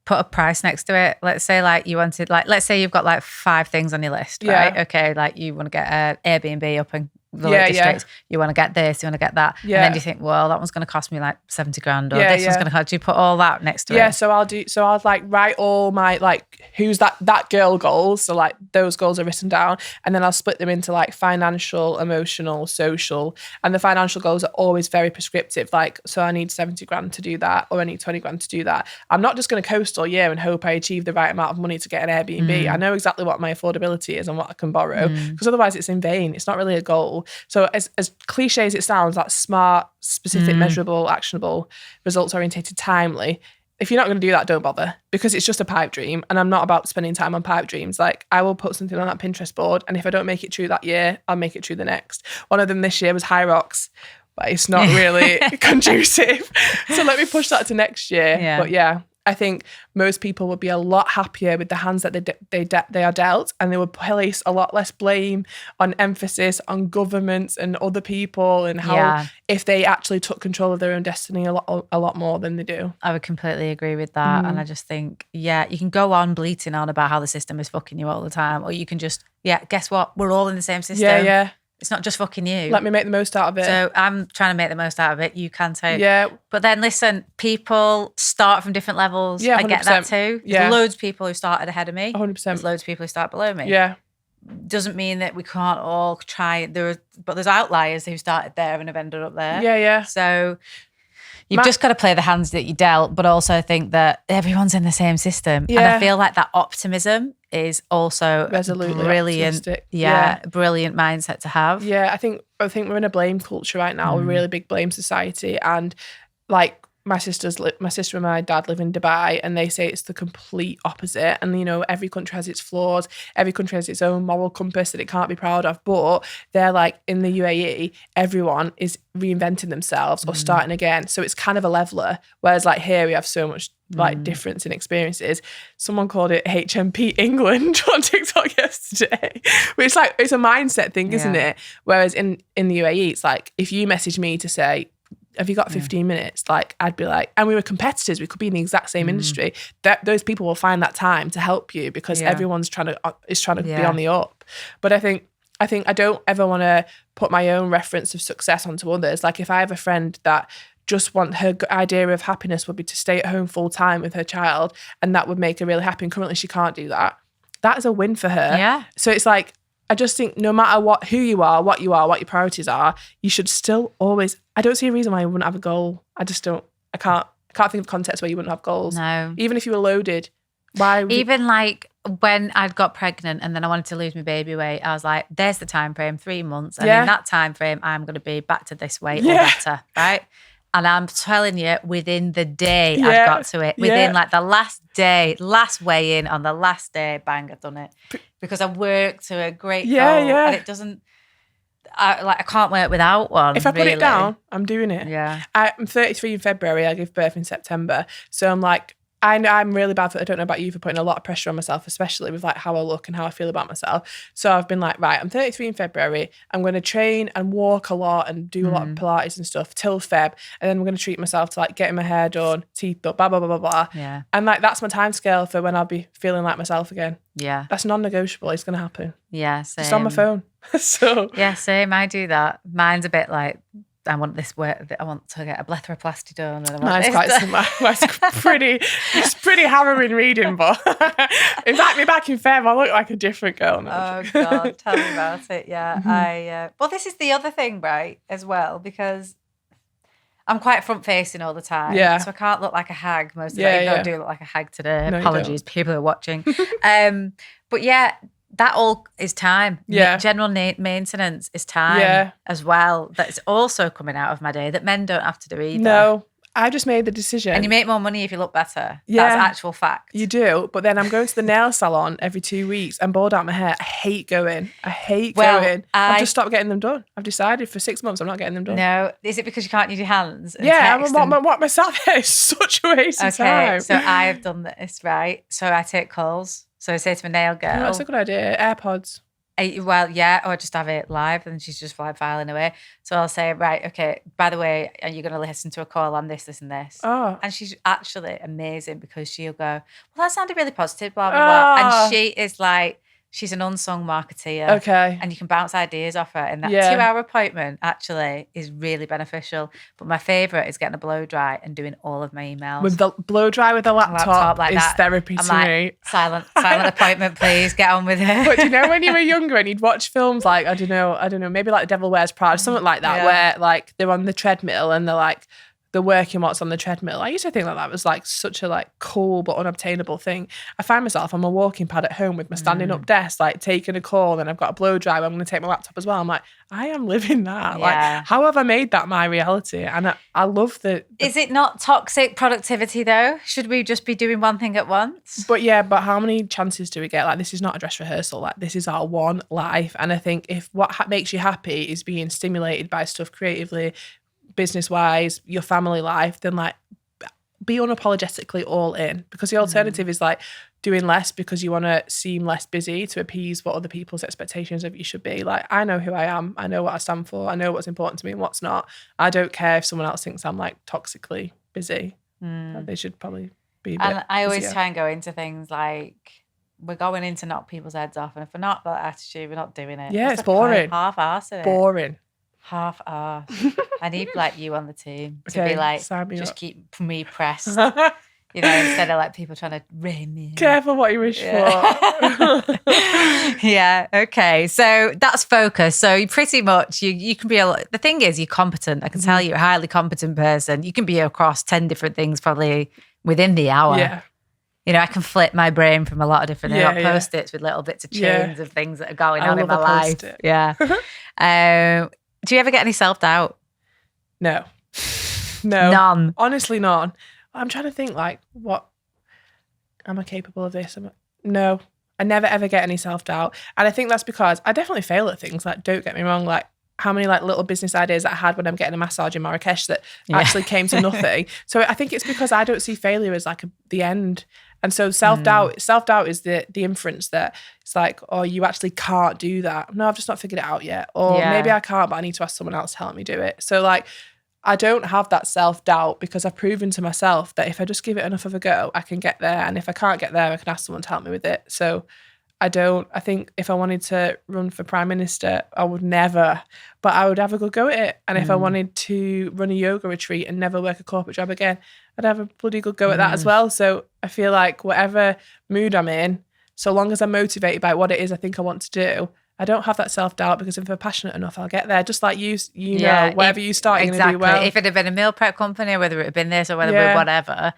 S3: put a price next to it? Let's say you wanted, let's say you've got 5 things on your list, right? Okay, you want to get an Airbnb up in the Lake District. You want to get this, you want to get that. And then you think, well, that one's going to cost me 70 grand or this one's going to cost. Do you put all that next to it?
S1: So I'll write all my who's that girl goals. So those goals are written down, and then I'll split them into financial, emotional, social. And the financial goals are always very prescriptive. So I need 70 grand to do that, or I need 20 grand to do that. I'm not just going to coast all year and hope I achieve the right amount of money to get an Airbnb. I know exactly what my affordability is and what I can borrow, because otherwise it's in vain. It's not really a goal. So as cliche as it sounds, that smart, specific, measurable, actionable, results-orientated, timely, if you're not going to do that, don't bother, because it's just a pipe dream, and I'm not about spending time on pipe dreams. I will put something on that Pinterest board, and if I don't make it through that year, I'll make it through the next. One of them this year was High Rocks, but it's not really conducive. So let me push that to next year. Yeah. But I think most people would be a lot happier with the hands that they are dealt, and they would place a lot less blame on emphasis on governments and other people, and how if they actually took control of their own destiny a lot more than they do.
S3: I would completely agree with that. And I just think, you can go on bleating on about how the system is fucking you all the time, or you can just, guess what? We're all in the same system.
S1: Yeah.
S3: It's not just fucking you.
S1: Let me make the most out of it.
S3: So I'm trying to make the most out of it. You can too.
S1: Yeah.
S3: But then listen, people start from different levels.
S1: Yeah, 100%.
S3: I get that too.
S1: Yeah.
S3: There's loads of people who started ahead of me.
S1: 100%.
S3: There's loads of people who start below me.
S1: Yeah.
S3: Doesn't mean that we can't all try. But there's outliers who started there and have ended up there.
S1: Yeah.
S3: So you've just got to play the hands that you dealt, but also think that everyone's in the same system.
S1: Yeah.
S3: And I feel like that optimism is also
S1: Resolutely
S3: brilliant.
S1: optimistic.
S3: Brilliant mindset to have.
S1: Yeah, I think we're in a blame culture right now, a really big blame society, and like my sister and my dad live in Dubai, and they say it's the complete opposite. And every country has its flaws, every country has its own moral compass that it can't be proud of. But they're like, in the UAE, everyone is reinventing themselves or starting again. So it's kind of a leveler. Whereas like here we have so much like difference in experiences. Someone called it HMP England on TikTok yesterday, which like it's a mindset thing, isn't it? Whereas in the UAE, it's like if you message me to say, have you got 15 minutes? Like I'd be like, and we were competitors, we could be in the exact same industry. Those people will find that time to help you because everyone's trying to be on the up. But I think I don't ever want to put my own reference of success onto others. Like if I have a friend that just her idea of happiness would be to stay at home full time with her child, and that would make her really happy, and currently she can't do that. That is a win for her.
S3: Yeah.
S1: So it's like, I just think no matter who you are, what your priorities are, you should still always, I don't see a reason why you wouldn't have a goal. I can't think of context where you wouldn't have goals.
S3: No.
S1: Even if you were loaded. Why?
S3: Even like when I'd got pregnant and then I wanted to lose my baby weight, I was like, there's the time frame, 3 months. And in that time frame, I'm going to be back to this weight or better, right? And I'm telling you, within the day, I got to it. Within like the last weigh in on the last day, bang, I've done it. Because I worked to a great goal. And it doesn't, I can't work without one.
S1: If I put it down, I'm doing it.
S3: Yeah.
S1: I'm 33 in February. I give birth in September. So I'm like, I'm really bad for, I don't know about you, for putting a lot of pressure on myself, especially with like how I look and how I feel about myself. So I've been like, right, I'm 33 in February. I'm going to train and walk a lot and do a lot of Pilates and stuff till Feb. And then I'm going to treat myself to like getting my hair done, teeth up, blah, blah, blah, blah, blah.
S3: Yeah.
S1: And like, that's my time scale for when I'll be feeling like myself again.
S3: Yeah.
S1: That's non-negotiable. It's going to happen.
S3: Yeah, same.
S1: It's on my phone. So.
S3: Yeah, same. I do that. Mine's a bit like, I want this work. I want to get a blepharoplasty done. And
S1: Mine's quite similar. It's pretty harrowing reading, but in fact, me back in Feb, I look like a different girl now.
S3: Oh God, tell me about it. Yeah, well, this is the other thing, right? As well, because I'm quite front facing all the time.
S1: Yeah.
S3: So I can't look like a hag most of the time. I do look like a hag today.
S1: No,
S3: apologies, people who are watching. But yeah. That all is time.
S1: Yeah.
S3: General maintenance is time as well. That's also coming out of my day that men don't have to do either.
S1: No, I just made the decision.
S3: And you make more money if you look better.
S1: Yeah.
S3: That's actual fact.
S1: You do. But then I'm going to the nail salon every 2 weeks and boiled out my hair. I hate going. Going. I've just stopped getting them done. I've decided for 6 months I'm not getting them done.
S3: No. Is it because you can't use your hands?
S1: What myself hair is such a waste of time.
S3: So I've done this, right? So I take calls. So I say to my nail girl.
S1: That's a good idea. AirPods.
S3: Or just have it live and she's just like filing away. So I'll say, right, okay, by the way, are you going to listen to a call on this, and this?
S1: Oh.
S3: And she's actually amazing because she'll go, well, that sounded really positive, blah, blah, blah. And she is like, she's an unsung marketeer.
S1: Okay.
S3: And you can bounce ideas off her. And that 2-hour appointment actually is really beneficial. But my favourite is getting a blow dry and doing all of my emails.
S1: With the blow dry with a laptop
S3: like
S1: is
S3: that.
S1: therapy
S3: I'm
S1: to me.
S3: Silent appointment, please. Get on with it.
S1: But do you know when you were younger and you'd watch films like, I don't know, maybe like The Devil Wears Prada, something like that, where like they're on the treadmill and they're like, the working what's on the treadmill. I used to think that was like such a like cool but unobtainable thing. I find myself on my walking pad at home with my standing up desk, like taking a call, and I've got a blow dry. I'm going to take my laptop as well. I'm like, I am living that.
S3: Yeah.
S1: Like, how have I made that my reality? And I love the
S3: Is it not toxic productivity though? Should we just be doing one thing at once?
S1: But how many chances do we get? Like, this is not a dress rehearsal. Like, this is our one life. And I think if what makes you happy is being stimulated by stuff creatively, business-wise, your family life, then like be unapologetically all in, because the alternative is like doing less because you want to seem less busy to appease what other people's expectations of you should be. Like, I know who I am. I know what I stand for. I know what's important to me and what's not. I don't care if someone else thinks I'm like toxically busy. They should probably be a bit
S3: And I always
S1: busier.
S3: try and go into things like, we're going in to knock people's heads off, and if we're not that attitude, we're not doing it.
S1: Yeah,
S3: What's
S1: it's
S3: the point?
S1: boring.
S3: Half-arsed, it?
S1: Boring.
S3: Half-arsed. I need like you on the team to
S1: Okay,
S3: be like,
S1: sign me
S3: just
S1: up.
S3: keep me pressed. Instead of like people trying to rein me in.
S1: Careful what you wish for.
S3: Yeah, okay. So that's focus. So you pretty much, you can be, the thing is, you're competent. I can tell you're a highly competent person. You can be across 10 different things probably within the hour.
S1: Yeah.
S3: I can flip my brain from a lot of different post-its with little bits of chains of things that are going on in my life.
S1: Post-it.
S3: Yeah. Do you ever get any self-doubt?
S1: No.
S3: None.
S1: Honestly, none. I'm trying to think like, what, am I capable of this? No, I never ever get any self-doubt. And I think that's because I definitely fail at things. Like, don't get me wrong, like how many like little business ideas that I had when I'm getting a massage in Marrakesh that actually came to nothing. So I think it's because I don't see failure as like the end. And so self-doubt is the inference that it's like, oh, you actually can't do that. No, I've just not figured it out yet. Or maybe I can't, but I need to ask someone else to help me do it. So like, I don't have that self-doubt because I've proven to myself that if I just give it enough of a go, I can get there. And if I can't get there, I can ask someone to help me with it. So I think if I wanted to run for Prime Minister, I would never, but I would have a good go at it. And if I wanted to run a yoga retreat and never work a corporate job again, I'd have a bloody good go at that as well. So I feel like whatever mood I'm in, so long as I'm motivated by what it is I think I want to do, I don't have that self-doubt, because if I'm passionate enough, I'll get there. Just like you know, wherever you start, you're going to do well.
S3: If it had been a meal prep company, whether it had been this or whether it whatever,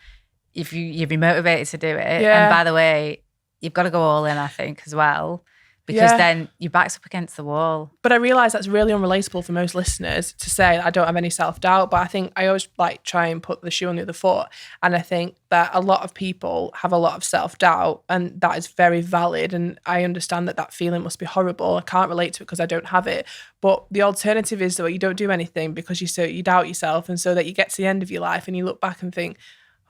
S3: if you'd be motivated to do it.
S1: Yeah.
S3: And by the way, you've got to go all in, I think, as well, because then your back's up against the wall.
S1: But I realise that's really unrelatable for most listeners to say I don't have any self-doubt. But I think I always like try and put the shoe on the other foot. And I think that a lot of people have a lot of self-doubt, and that is very valid. And I understand that feeling must be horrible. I can't relate to it because I don't have it. But the alternative is that you don't do anything because you doubt yourself. And so that you get to the end of your life and you look back and think,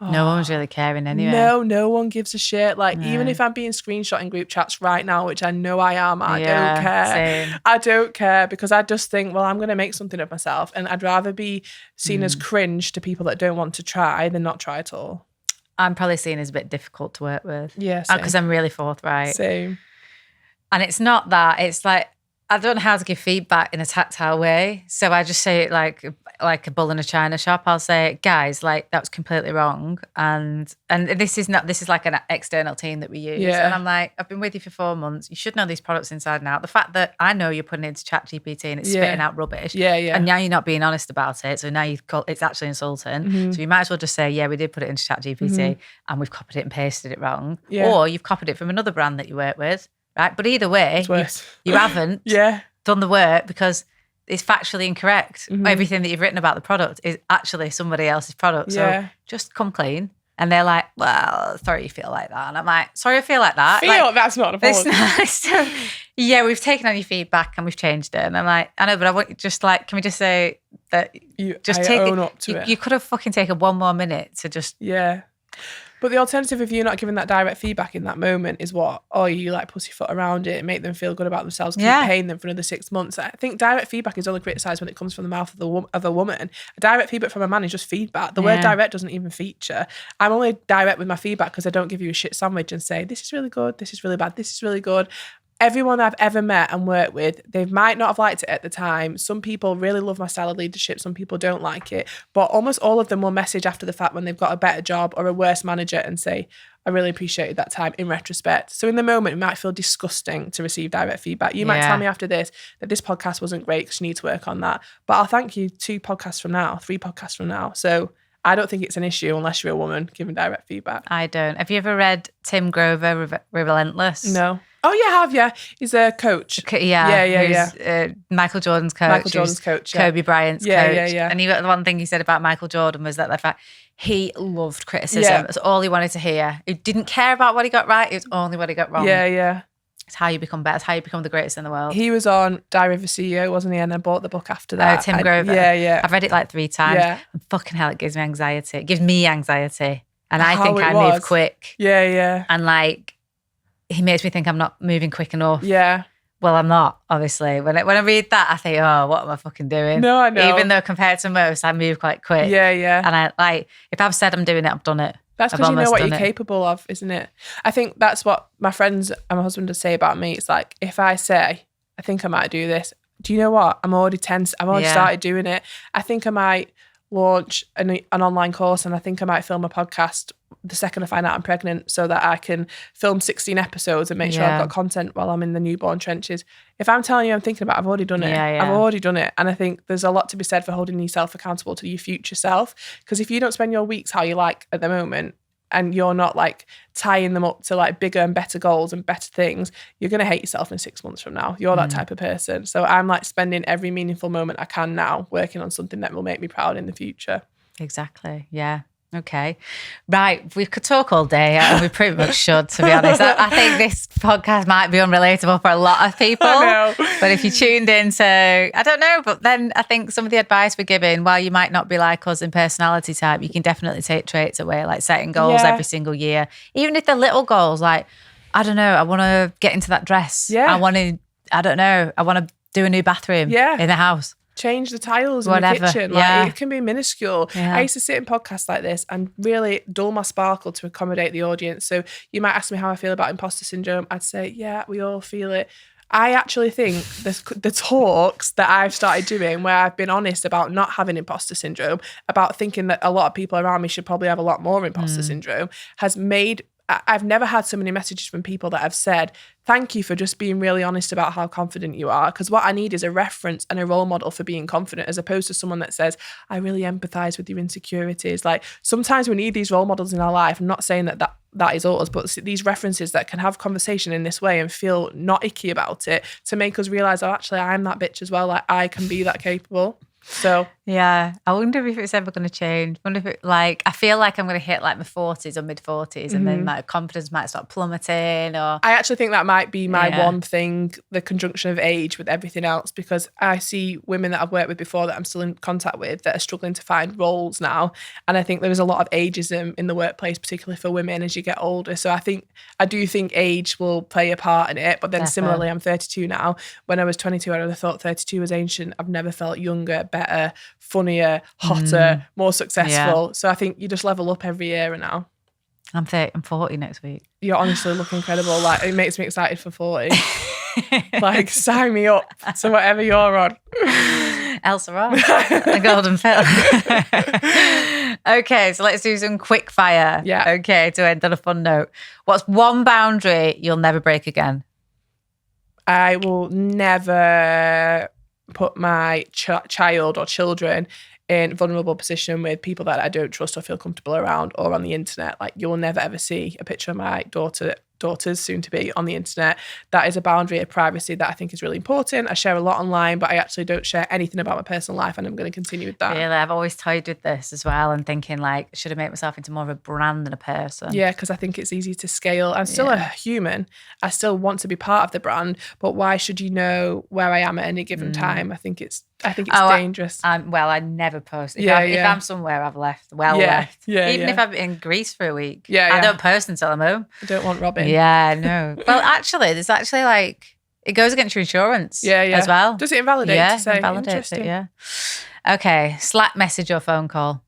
S3: no one's really caring anyway.
S1: No one gives a shit. Like, even if I'm being screenshot in group chats right now, which I know I am, I don't care.
S3: Same.
S1: I don't care, because I just think, well, I'm going to make something of myself, and I'd rather be seen as cringe to people that don't want to try than not try at all.
S3: I'm probably seen as a bit difficult to work with.
S1: Yeah,
S3: because I'm really forthright.
S1: Same.
S3: And it's not that. It's like, I don't know how to give feedback in a tactile way. So I just say it like a bull in a china shop. I'll say, guys, like, that was completely wrong. And this is like an external team that we use.
S1: Yeah.
S3: And I'm like, I've been with you for 4 months. You should know these products inside and out. The fact that I know you're putting it into ChatGPT and it's spitting out rubbish.
S1: Yeah.
S3: And now you're not being honest about it. So now it's actually insulting. So you might as well just say, yeah, we did put it into ChatGPT and we've copied it and pasted it wrong.
S1: Yeah.
S3: Or you've copied it from another brand that you work with. Right, but either way, you haven't done the work, because it's factually incorrect. Everything that you've written about the product is actually somebody else's product. So just come clean. And they're like, well, sorry you feel like that. And I'm like, sorry I feel like that.
S1: That's not a problem.
S3: Yeah, we've taken on your feedback and we've changed it. And I'm like, I know, but I want you just like, can we just say that
S1: own up to it?
S3: You could have fucking taken 1 more minute to just...
S1: Yeah. But the alternative, if you're not giving that direct feedback in that moment, is what? Oh, you like pussyfoot around it, make them feel good about themselves, keep paying them for another 6 months. I think direct feedback is only criticised when it comes from the mouth of a woman. Direct feedback from a man is just feedback. The word direct doesn't even feature. I'm only direct with my feedback because I don't give you a shit sandwich and say, this is really good, this is really bad, this is really good. Everyone I've ever met and worked with, they might not have liked it at the time. Some people really love my style of leadership. Some people don't like it. But almost all of them will message after the fact when they've got a better job or a worse manager and say, I really appreciated that time in retrospect. So in the moment, it might feel disgusting to receive direct feedback. You might tell me after this that this podcast wasn't great because you need to work on that. But I'll thank you 2 podcasts from now, 3 podcasts from now. So I don't think it's an issue unless you're a woman giving direct feedback.
S3: I don't. Have you ever read Tim Grover, Relentless?
S1: No. Oh, yeah, I have, yeah. He's a coach.
S3: Yeah. Michael Jordan's coach. Kobe Bryant's coach.
S1: Yeah.
S3: And the one thing he said about Michael Jordan was that the fact he loved criticism. That's all he wanted to hear. He didn't care about what he got right. It was only what he got wrong.
S1: Yeah.
S3: It's how you become better. It's how you become the greatest in the world.
S1: He was on Diary of a CEO, wasn't he? And I bought the book after that.
S3: Oh, Tim Grover.
S1: Yeah.
S3: I've read it like 3 times.
S1: Yeah.
S3: And fucking hell, it gives me anxiety. It gives me anxiety. And I
S1: How
S3: think
S1: it
S3: I
S1: was.
S3: move quick.
S1: Yeah.
S3: And like, he makes me think I'm not moving quick enough.
S1: Yeah.
S3: Well, I'm not, obviously. When I read that, I think, oh, what am I fucking doing?
S1: No, I know.
S3: Even though compared to most, I move quite quick.
S1: Yeah.
S3: And I like, if I've said I'm doing it, I've done it.
S1: That's
S3: I've
S1: because you know
S3: almost
S1: what
S3: done
S1: you're
S3: it.
S1: capable of, isn't it? I think that's what my friends and my husband would say about me. It's like, if I say, I think I might do this, do you know what? I'm already tense. I've already started doing it. I think I might launch an online course, and I think I might film a podcast the second I find out I'm pregnant, so that I can film 16 episodes and make sure I've got content while I'm in the newborn trenches. If I'm telling you I'm thinking about it, I've already done it. I've already done it. And I think there's a lot to be said for holding yourself accountable to your future self. Because if you don't spend your weeks how you like at the moment, and you're not like tying them up to like bigger and better goals and better things, you're going to hate yourself in 6 months from now. You're that type of person. So I'm like spending every meaningful moment I can now working on something that will make me proud in the future.
S3: Exactly. Yeah. Okay. Right. We could talk all day, and we pretty much should, to be honest. I think this podcast might be unrelatable for a lot of people.
S1: I know.
S3: But if you tuned in to, I don't know, but then I think some of the advice we're giving, while you might not be like us in personality type, you can definitely take traits away, like setting goals every single year. Even if they're little goals, like, I don't know, I want to get into that dress.
S1: Yeah.
S3: I want to do a new bathroom in the house.
S1: Change the tiles in
S3: Whatever.
S1: the kitchen. Like, it can be minuscule. I used to sit in podcasts like this and really dull my sparkle to accommodate the audience. So you might ask me how I feel about imposter syndrome. I'd say, yeah, we all feel it. I actually think the talks that I've started doing, where I've been honest about not having imposter syndrome, about thinking that a lot of people around me should probably have a lot more imposter syndrome, has made... I've never had so many messages from people that have said, thank you for just being really honest about how confident you are. Because what I need is a reference and a role model for being confident, as opposed to someone that says, I really empathize with your insecurities. Like, sometimes we need these role models in our life. I'm not saying that is us, but these references that can have conversation in this way and feel not icky about it, to make us realize, oh, actually, I'm that bitch as well. Like, I can be that capable. So
S3: yeah, I wonder if it's ever going to change. I wonder if I feel like I'm going to hit like my 40s or mid 40s, and then my confidence might start plummeting. Or
S1: I actually think that might be my one thing, the conjunction of age with everything else, because I see women that I've worked with before that I'm still in contact with that are struggling to find roles now. And I think there is a lot of ageism in the workplace, particularly for women as you get older. So I do think age will play a part in it. But then similarly, I'm 32 now. When I was 22, I would have thought 32 was ancient. I've never felt younger, better, funnier, hotter, more successful. So I think you just level up every year now.
S3: I'm 40 next week.
S1: You honestly look incredible. Like, it makes me excited for 40. Like, sign me up to whatever you're on.
S3: Elle Sera, the golden film. Okay, so let's do some quick fire.
S1: Yeah.
S3: Okay, to end on a fun note. What's one boundary you'll never break again?
S1: I will never put my child or children in a vulnerable position with people that I don't trust or feel comfortable around, or on the internet. Like, you'll never ever see a picture of my daughters soon to be on the internet. That is a boundary of privacy that I think is really important. I share a lot online, but I actually don't share anything about my personal life, and I'm going to continue with that.
S3: Really, I've always toyed with this as well, and thinking like, should I make myself into more of a brand than a person?
S1: Yeah, because I think it's easy to scale. I'm still a human. I still want to be part of the brand, but why should you know where I am at any given time? I think it's dangerous.
S3: I never post. If I'm somewhere, I've left. Left.
S1: Yeah,
S3: Even if I'm in Greece for a week.
S1: Yeah,
S3: I don't post until I'm home.
S1: I don't want robbing.
S3: Yeah, no. Well, actually, there's actually like, it goes against your insurance as well.
S1: Does it invalidate to say?
S3: Invalidates it, yeah. Okay, Slack message or phone call?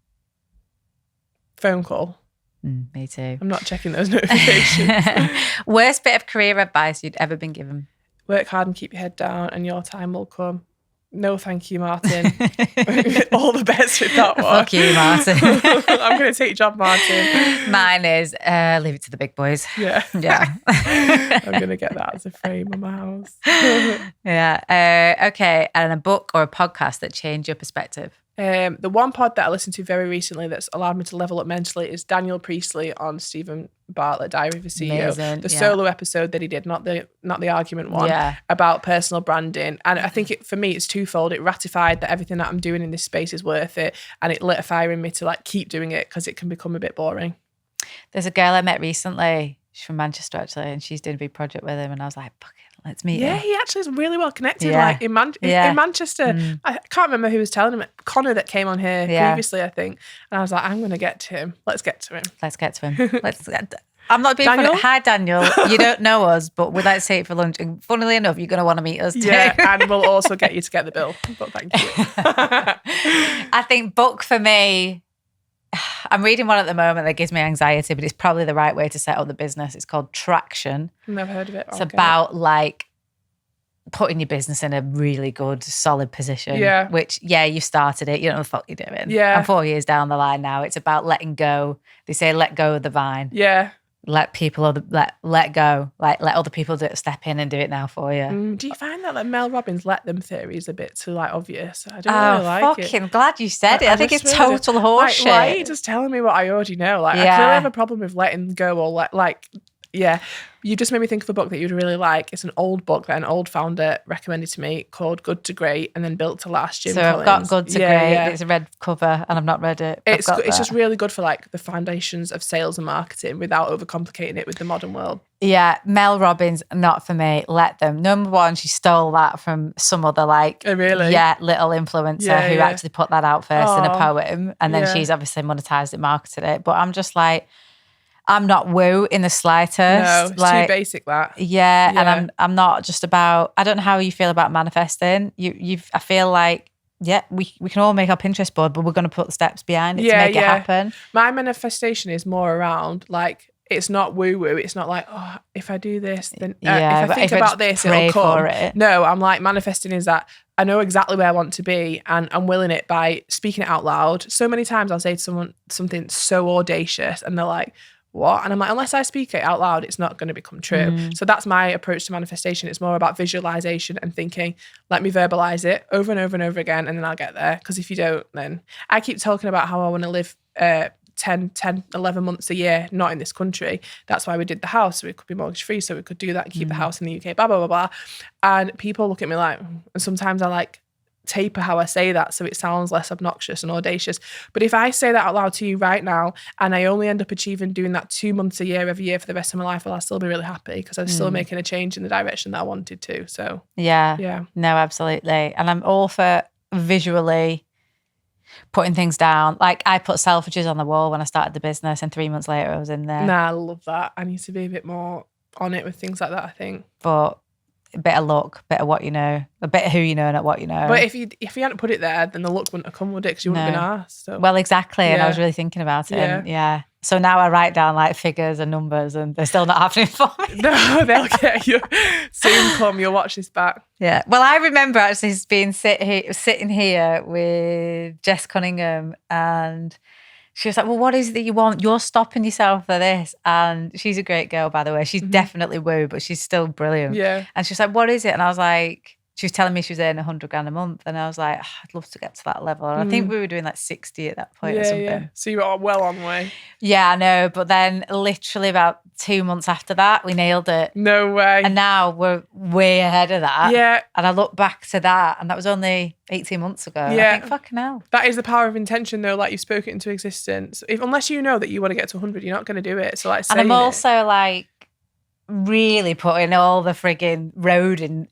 S1: Phone call.
S3: Me too.
S1: I'm not checking those notifications.
S3: Worst bit of career advice you'd ever been given?
S1: Work hard and keep your head down, and your time will come. No, thank you, Martin. All the best with that one.
S3: Fuck you, Martin.
S1: I'm going to take your job, Martin.
S3: Mine is leave it to the big boys.
S1: Yeah. I'm going to get that as a frame on my house.
S3: Yeah. Okay. And a book or a podcast that changed your perspective?
S1: The one pod that I listened to very recently that's allowed me to level up mentally is Daniel Priestley on Stephen Bartlett, Diary of a CEO.
S3: Amazing,
S1: solo episode that he did, not the argument one, about personal branding. And I think for me, it's twofold. It ratified that everything that I'm doing in this space is worth it, and it lit a fire in me to like keep doing it, because it can become a bit boring.
S3: There's a girl I met recently. She's from Manchester actually, and she's doing a big project with him. And I was like, fuck it, let's meet him.
S1: Yeah, he actually is really well connected.
S3: Yeah.
S1: Like in Manchester, I can't remember who was telling him. Connor that came on here previously, I think. And I was like, I'm going to get to him. Let's get to him. I'm not being funny. Hi, Daniel. You don't know us, but we'd like to take you for lunch. And funnily enough, you're going to want to meet us too. Yeah, and we'll also get you to get the bill. But thank you.
S3: I think book for me, I'm reading one at the moment that gives me anxiety, but it's probably the right way to set up the business. It's called Traction.
S1: Never heard of it.
S3: It's about like putting your business in a really good, solid position. Yeah. Which, you've started it. You know what the fuck you're doing. Yeah. I'm 4 years down the line now. It's about letting go. They say let go of the vine.
S1: Yeah.
S3: Let people let go, like let other people step in and do it now for you.
S1: Do you find that like Mel Robbins' let them theory is a bit too like obvious? I don't really like it.
S3: Fucking glad you said it. I think it's really total horseshit.
S1: Like, why are you just telling me what I already know? Like I clearly have a problem with letting go or you just made me think of a book that you'd really like. It's an old book that an old founder recommended to me called Good to Great and then Built to Last. Jim Collins.
S3: I've got Good to Great. Yeah. It's a red cover and I've not read it.
S1: It's just really good for like the foundations of sales and marketing without overcomplicating it with the modern world.
S3: Yeah, Mel Robbins, not for me. Let them. Number one, she stole that from some other little influencer who actually put that out first in a poem, and then she's obviously monetized it, marketed it. But I'm just like, I'm not woo in the slightest.
S1: No, it's too basic that.
S3: Yeah, and I'm not just about. I don't know how you feel about manifesting. I feel like we can all make our Pinterest board, but we're going to put the steps behind it to make it happen.
S1: My manifestation is more around like. It's not woo-woo. It's not like, oh, if I do this, then if I think about this, it'll come. No, I'm like, manifesting is that I know exactly where I want to be and I'm willing it by speaking it out loud. So many times I'll say to someone something so audacious and they're like, what? And I'm like, unless I speak it out loud, it's not going to become true. So that's my approach to manifestation. It's more about visualization and thinking, let me verbalize it over and over and over again, and then I'll get there. Because if you don't, then I keep talking about how I want to live 10, 11 months a year, not in this country. That's why we did the house. So it could be mortgage free. So we could do that and keep the house in the UK, blah, blah, blah, blah. And people look at me like, and sometimes I like taper how I say that so it sounds less obnoxious and audacious. But if I say that out loud to you right now and I only end up achieving doing that 2 months a year every year for the rest of my life, well, I'll still be really happy because I'm still making a change in the direction that I wanted to. So
S3: yeah. No, absolutely. And I'm all for visually putting things down. Like I put Selfridges on the wall when I started the business and 3 months later I was in there.
S1: Nah, I love that. I need to be a bit more on it with things like that, I think.
S3: But a bit of luck, a bit of what you know, a bit of who you know, not what you know.
S1: But if you hadn't put it there, then the luck wouldn't have come, would it? Because you wouldn't have been asked. So.
S3: Well, exactly. And I was really thinking about it. And so now I write down like figures and numbers and they're still not happening for me.
S1: No, they'll get you. Soon come, you'll watch this back.
S3: Yeah. Well, I remember actually being sitting here with Jess Cunningham and she was like, well, what is it that you want? You're stopping yourself for this. And she's a great girl, by the way. She's definitely woo, but she's still brilliant. Yeah. And she was like, what is it? And I was like, she was telling me she was earning $100,000 a month. And I was like, I'd love to get to that level. And I think we were doing like 60 at that point or something. Yeah.
S1: So you were well on the way.
S3: Yeah, I know. But then literally about 2 months after that, we nailed it.
S1: No way.
S3: And now we're way ahead of that.
S1: Yeah.
S3: And I look back to that and that was only 18 months ago. Yeah. I think, fucking hell.
S1: That is the power of intention though. Like you've spoken into existence. Unless you know that you want to get to 100, you're not going to do it. So like
S3: and I'm also like, really putting all the frigging road in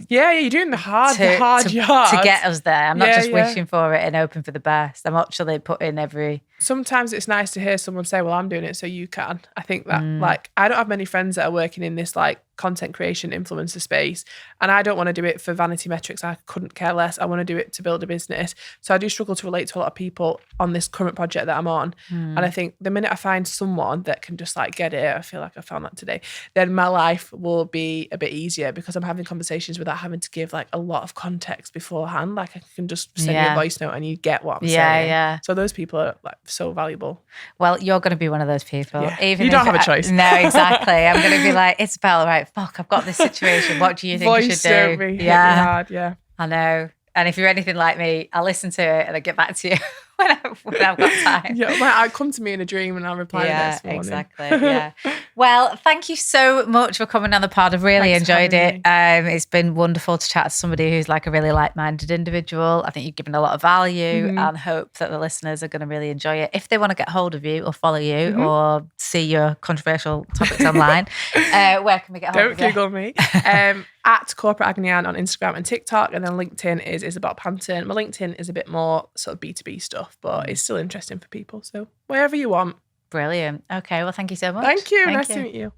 S1: you're doing the hard yard
S3: to get us there. I'm not just wishing for it and hoping for the best. I'm actually putting every.
S1: Sometimes it's nice to hear someone say, well, I'm doing it so you can. I think that like I don't have many friends that are working in this like content creation influencer space and I don't want to do it for vanity metrics. I couldn't care less. I want to do it to build a business. So I do struggle to relate to a lot of people on this current project that I'm on. And I think the minute I find someone that can just like get it, I feel like I found that today, then my life will be a bit easier because I'm having conversations without having to give like a lot of context beforehand. Like I can just send you a voice note and you get what I'm saying. Yeah. So those people are like so valuable.
S3: Well, you're going to be one of those people.
S1: Yeah. Even you don't have a choice.
S3: No, exactly. I'm going to be like, Isobelle, right, fuck, I've got this situation. What do you think I should do?
S1: Me, hit me hard, yeah.
S3: I know. And if you're anything like me, I'll listen to it and I'll get back to you when I've got time.
S1: Yeah, well, I'll come to me in a dream and I'll reply the next morning.
S3: Exactly. Yeah. Well, thank you so much for coming on the pod. I've really enjoyed it. It's been wonderful to chat to somebody who's like a really like-minded individual. I think you've given a lot of value and hope that the listeners are going to really enjoy it. If they want to get hold of you or follow you or see your controversial topics online, where can we get hold of you?
S1: Don't Google me. At Corporate Agony Aunt on Instagram and TikTok, and then LinkedIn is Isobelle Panton. My LinkedIn is a bit more sort of B2B stuff, but it's still interesting for people. So wherever you want.
S3: Brilliant. Okay, well, thank you so much.
S1: Thank you. Nice to meet you.